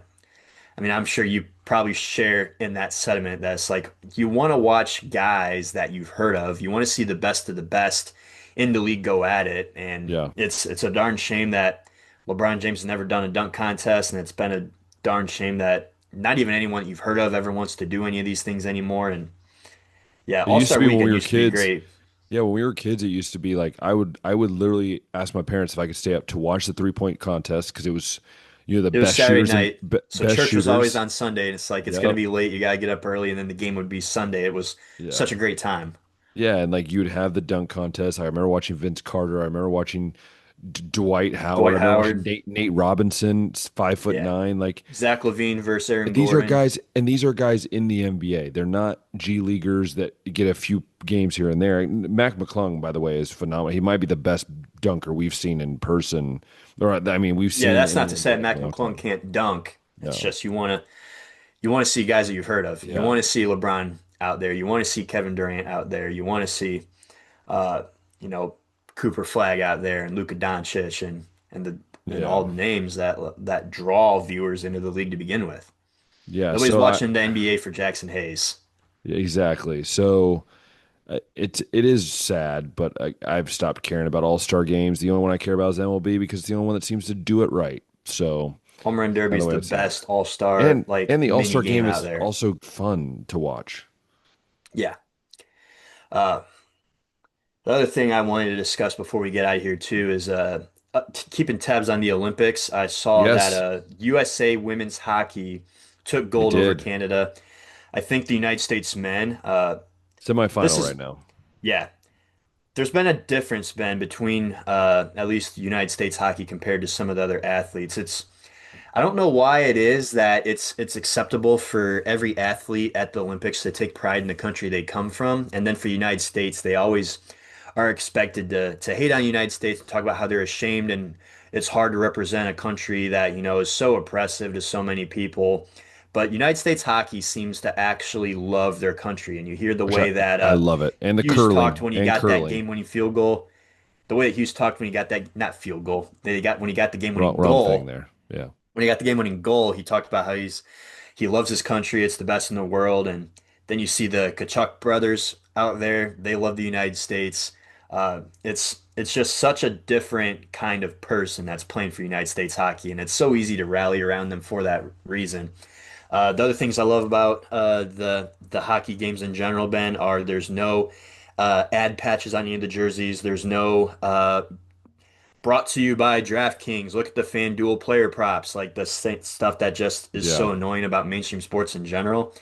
mean, I'm sure you probably share in that sentiment that's like you want to watch guys that you've heard of. You want to see the best of the best in the league go at it. And Yeah. it's a darn shame that LeBron James has never done a dunk contest, and it's been a darn shame that not even anyone that you've heard of ever wants to do any of these things anymore. And yeah, It used to All-Star be when we Weekend were used to be kids. great. Yeah, when we were kids, it used to be like I would literally ask my parents if I could stay up to watch the 3-point contest because it was, the It was best Saturday shooters and night, so best church was always shooters. on Sunday, and it's like it's gonna Yep. be late. You gotta get up early, and then the game would be Sunday. It was Yeah. such a great time. Yeah, and like you'd have the dunk contest. I remember watching Vince Carter. I remember watching Dwight Howard. I Dwight remember watching Howard. Nate Robinson, 5 foot Yeah. nine. Like Zach Levine versus Aaron these are Gordon. guys, and these are guys in the NBA. They're not G leaguers that get a few games here and there. Mac McClung, by the way, is phenomenal. He might be the best dunker we've seen in person, or I mean, we've Yeah, seen that's in not the to say NBA in Mac a long McClung time. can't dunk. It's No, just you want to see guys that you've heard of. You yeah, want to see LeBron out there. You want to see Kevin Durant out there. You want to see uh, you know, Cooper Flag out there and Luka Doncic and yeah, all the names that draw viewers into the league to begin with. yeah. Nobody's So watching the NBA for Jackson Hayes. exactly. So it is sad, but I've stopped caring about All Star games. The only one I care about is MLB because it's the only one that seems to do it right. So Home Run by Derby the is way, the it's sad. best all-star And like the All mini Star game game out is there. also fun to watch. Yeah. Uh, the other thing I wanted to discuss before we get out of here too is keeping tabs on the Olympics. I saw that Yes, USA women's hockey took they gold over did. Canada. I think the United States men. This Semifinal right is now. yeah. There's been a difference, Ben, between at least United States hockey compared to some of the other athletes. I don't know why it is that it's acceptable for every athlete at the Olympics to take pride in the country they come from, and then for the United States, they always are expected to hate on the United States and talk about how they're ashamed and it's hard to represent a country that, is so oppressive to so many people. But United States hockey seems to actually love their country, and you hear the Which way that I love it. And the Hughes talked curling when he and got that curling. game-winning field goal. The way that Hughes talked when he got that not field goal, that he got when he got the Wrong, game-winning wrong thing goal there. Yeah. when he got the game-winning goal, he talked about how he loves his country, it's the best in the world, and then you see the Kachuk brothers out there, they love the United States. It's just such a different kind of person that's playing for United States hockey, and it's so easy to rally around them for that reason. The other things I love about the hockey games in general, Ben, are there's no ad patches on any of the jerseys. There's no brought to you by DraftKings. Look at the FanDuel player props, like the stuff that just is Yeah. so annoying about mainstream sports in general.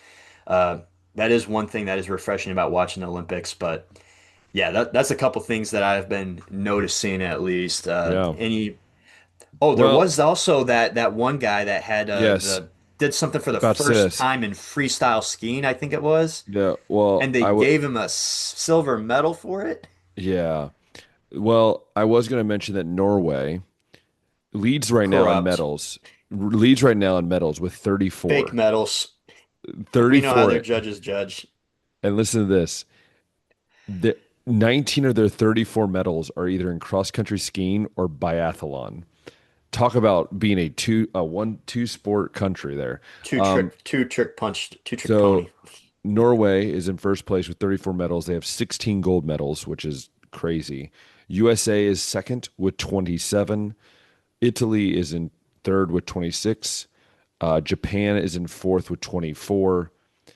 Uh, that is one thing that is refreshing about watching the Olympics. But yeah, that's a couple things that I've been noticing at least. Yeah. There Well, was also that one guy that had yes. the did something for the About to say first this. time in freestyle skiing, I think it was, Yeah. Well, and they I would. gave him a silver medal for it. Yeah. Well, I was going to mention that Norway leads right now in Corrupt, medals. Leads right now in medals with fake 34. medals. We know how 34. their judges judge. And listen to this. The 19 of their 34 medals are either in cross country skiing or biathlon. Talk about being a one two sport country there. Two trick So pony. Norway is in first place with 34 medals. They have 16 gold medals, which is crazy. USA is second with 27. Italy is in third with 26. Japan is in fourth with 24.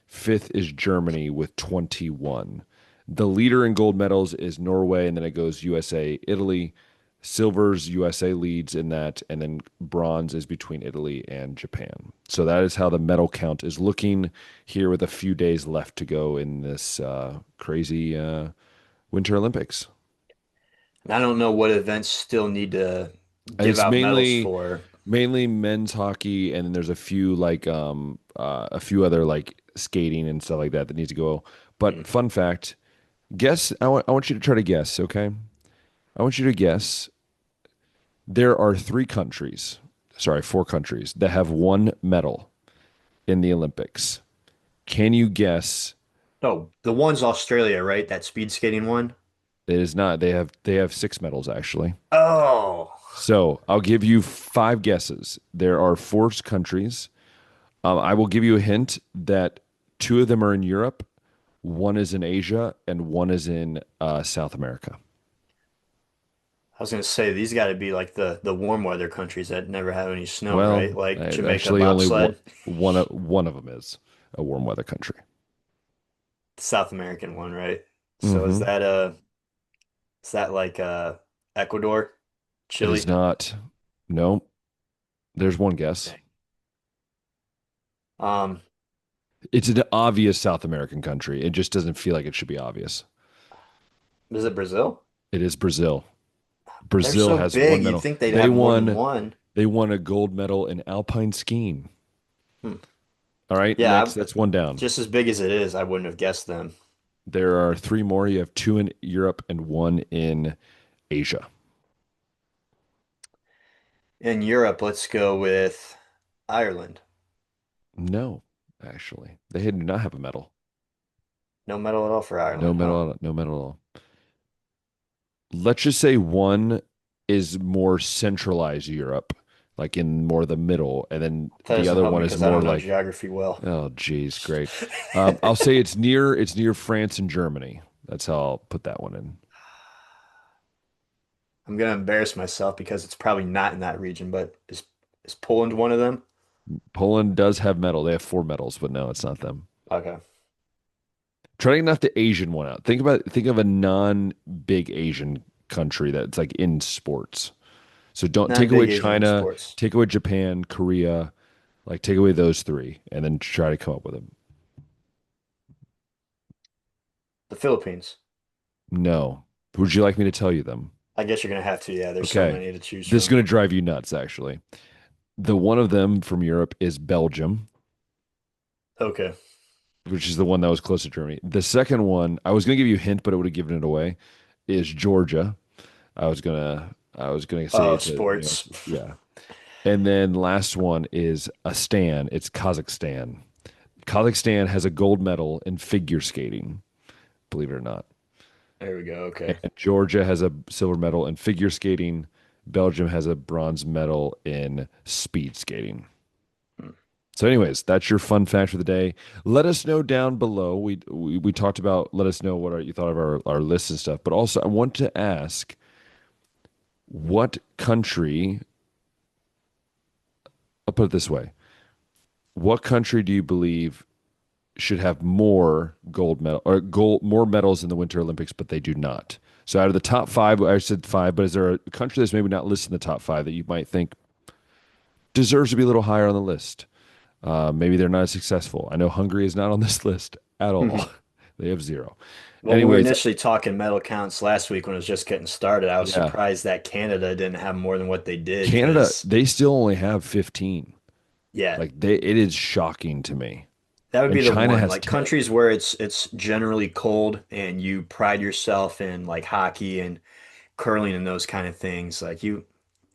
Fifth is Germany with 21. The leader in gold medals is Norway, and then it goes USA, Italy. Silver's USA leads in that, and then bronze is between Italy and Japan. So that is how the medal count is looking here with a few days left to go in this crazy Winter Olympics. And I don't know what events still need to And give it's out medals mainly for. mainly men's hockey, and then there's a few like a few other like skating and stuff like that that needs to go. Hmm. But fun fact, guess I want you to try to guess, okay? I want you to guess. There are four countries that have one medal in the Olympics. Can you guess? Oh, the one's Australia, right? That speed skating one. It is not. They have six medals actually. Oh, So I'll give you five guesses. There are four countries. I will give you a hint that two of them are in Europe, one is in Asia, and one is in South America. I was gonna say these got to be like the warm weather countries that never have any snow, right? Well, Like Jamaica actually, only bobsled, one of them is a warm weather country. the South American one, right? So Hmm. is that like Ecuador, It is Chile? not. No, there's one guess. Dang. Um, It's an obvious South American country. It just doesn't feel like it should be obvious. is it Brazil? It is Brazil. They're Brazil so has one big, you'd medal. think they'd They have more than won. one. They won a gold medal in alpine skiing. Hmm. All right, Yeah, next. That's one down. just as big as it is, I wouldn't have guessed them. There are three more. You have two in Europe and one in Asia. In Europe, let's go with Ireland. No, actually, they do not have a medal. No medal at all for No Ireland, huh? medal. No medal at all. Let's just say one is more centralized Europe, like in more the middle, and then That the doesn't other help one me is because I more don't know like, geography well. oh, geez, great. I'll say it's near France and Germany. That's how I'll put that one in. I'm gonna embarrass myself because it's probably not in that region, but is Poland one of them? Poland does have medal. They have four medals, but no, it's not them. Okay. Try to knock the Asian one out. Think of a non-big Asian country that's like in sports. So don't Not take away big Asian in China, sports. take away Japan, Korea, like take away those three, and then try to come up with them. The Philippines. No. Would you like me to tell you them? I guess you're gonna have to, yeah, there's so Okay. many to choose This is from. going to drive you nuts, actually. The one of them from Europe is Belgium, Okay. which is the one that was close to Germany. The second one, I was going to give you a hint, but it would have given it away, is Georgia. I was gonna say Oh, it's a, sports. yeah. And then last one is a stan. It's Kazakhstan. Kazakhstan has a gold medal in figure skating, believe it or not. There we go. Okay. And Georgia has a silver medal in figure skating. Belgium has a bronze medal in speed skating. Hmm. So, anyways, that's your fun fact for the day. Let us know down below. We talked about. Let us know what you thought of our list and stuff. But also, I want to ask, what country? I'll put it this way: what country do you believe should have more gold medal or gold more medals in the Winter Olympics, but they do not? So, out of the top five, I said five, but is there a country that's maybe not listed in the top five that you might think deserves to be a little higher on the list? Maybe they're not as successful. I know Hungary is not on this list at all. They have zero. When we were Anyways, initially talking medal counts last week when it was just getting started, I was yeah, surprised that Canada didn't have more than what they did Canada, because, they still only have 15. yeah, Like it is shocking to me. that would And be the China one. has Like 10. countries where it's generally cold and you pride yourself in like hockey and curling and those kind of things.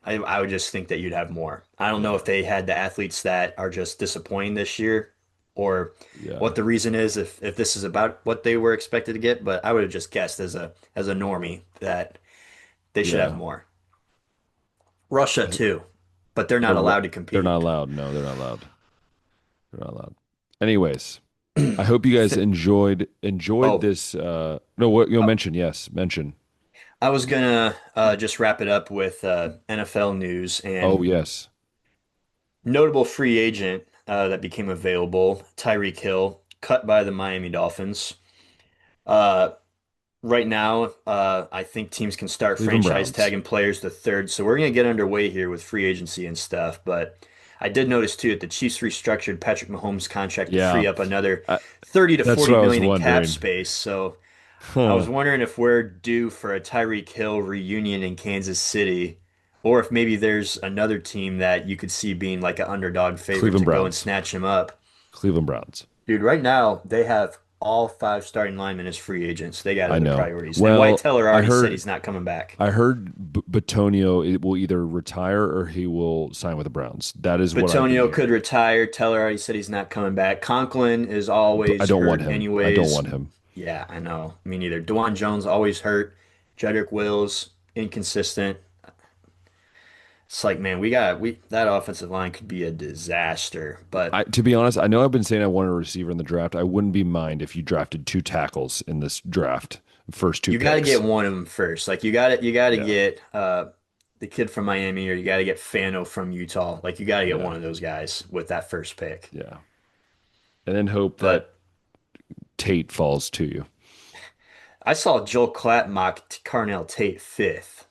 I would just think that you'd have more. I don't know Yeah. if they had the athletes that are just disappointing this year. or Yeah. what the reason is if this is about what they were expected to get, but I would have just guessed as a normie that they should have Yeah. more. Russia too, but they're not allowed to They're not compete. allowed. No, they're not allowed. They're not allowed. Anyways, I hope you guys enjoyed Oh, this. No, what you'll mention? Yes, mention. I was gonna just wrap it up with NFL news Oh and yes, notable free agent that became available, Tyreek Hill, cut by the Miami Dolphins. Uh, right now, I think teams can start Cleveland franchise Browns. tagging players the third, so we're gonna get underway here with free agency and stuff. But I did notice too that the Chiefs restructured Patrick Mahomes' contract to Yeah, free up another I, 30 to that's 40 what I was million in cap wondering. space. So I was Huh. wondering if we're due for a Tyreek Hill reunion in Kansas City, or if maybe there's another team that you could see being like an underdog favorite Cleveland to go and Browns. snatch him up. Cleveland Browns. Dude, right now they have all five starting linemen as free agents. They got I other know. priorities. And White Well, Teller I already said heard he's not coming back. I heard Batonio it will either retire or he will sign with the Browns. That is what I've been Batonio could hearing. retire. Teller already said he's not coming back. Conklin is But I always don't want hurt him. I don't anyways. want him. Yeah, I know. Me neither. DeJuan Jones always hurt. Jedrick Wills inconsistent. It's like, man, we that offensive line could be a disaster. But To be honest, I know I've been saying I wanted a receiver in the draft. I wouldn't be mind if you drafted two tackles in this draft, first two you got to picks. get one of them first. Like you got to Yeah, get the kid from Miami, or you got to get Fano from Utah. Like you got to get yeah, one of those guys with that first pick. yeah. And then hope that But Tate falls to you. I saw Joel Klatt mock Carnell Tate fifth.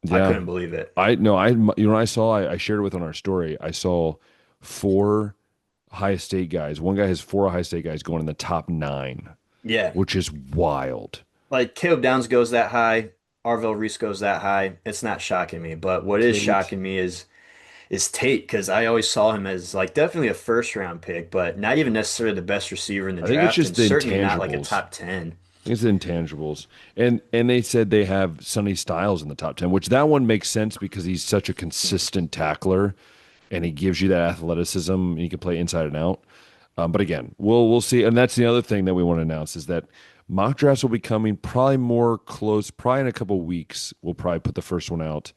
I Yeah, couldn't believe it. I no, I you know what I saw. I shared it with on our story. I saw four Ohio State guys. One guy has four Ohio State guys going in the top nine, Yeah, which is wild. like Caleb Downs goes that high, Arvell Reese goes that high. It's not shocking me. But what is Tate. shocking me is Tate, because I always saw him as like definitely a first round pick, but not even necessarily the best receiver in the I think it's draft, just and the certainly not like a intangibles. top 10. It's the intangibles. And they said they have Sonny Styles in the top 10, which that one makes sense because he's such a consistent tackler and he gives you that athleticism and he can play inside and out. But again, we'll see. And that's the other thing that we want to announce is that mock drafts will be coming probably more close, probably in a couple of weeks. We'll probably put the first one out.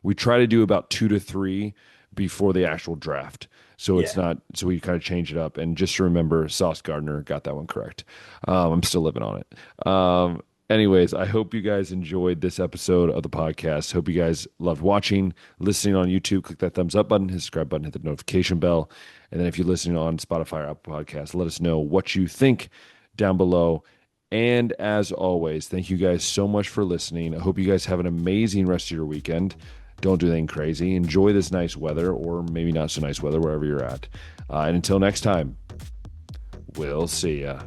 We try to do about 2 to 3 before the actual draft. So it's Yeah. not, so we kind of change it up. And just remember, Sauce Gardner got that one correct. I'm still living on it. Anyways, I hope you guys enjoyed this episode of the podcast. Hope you guys loved watching, listening on YouTube. Click that thumbs up button, hit the subscribe button, hit the notification bell. And then if you're listening on Spotify or Apple Podcasts, let us know what you think down below. And as always, thank you guys so much for listening. I hope you guys have an amazing rest of your weekend. Don't do anything crazy. Enjoy this nice weather, or maybe not so nice weather, wherever you're at. And until next time, we'll see ya.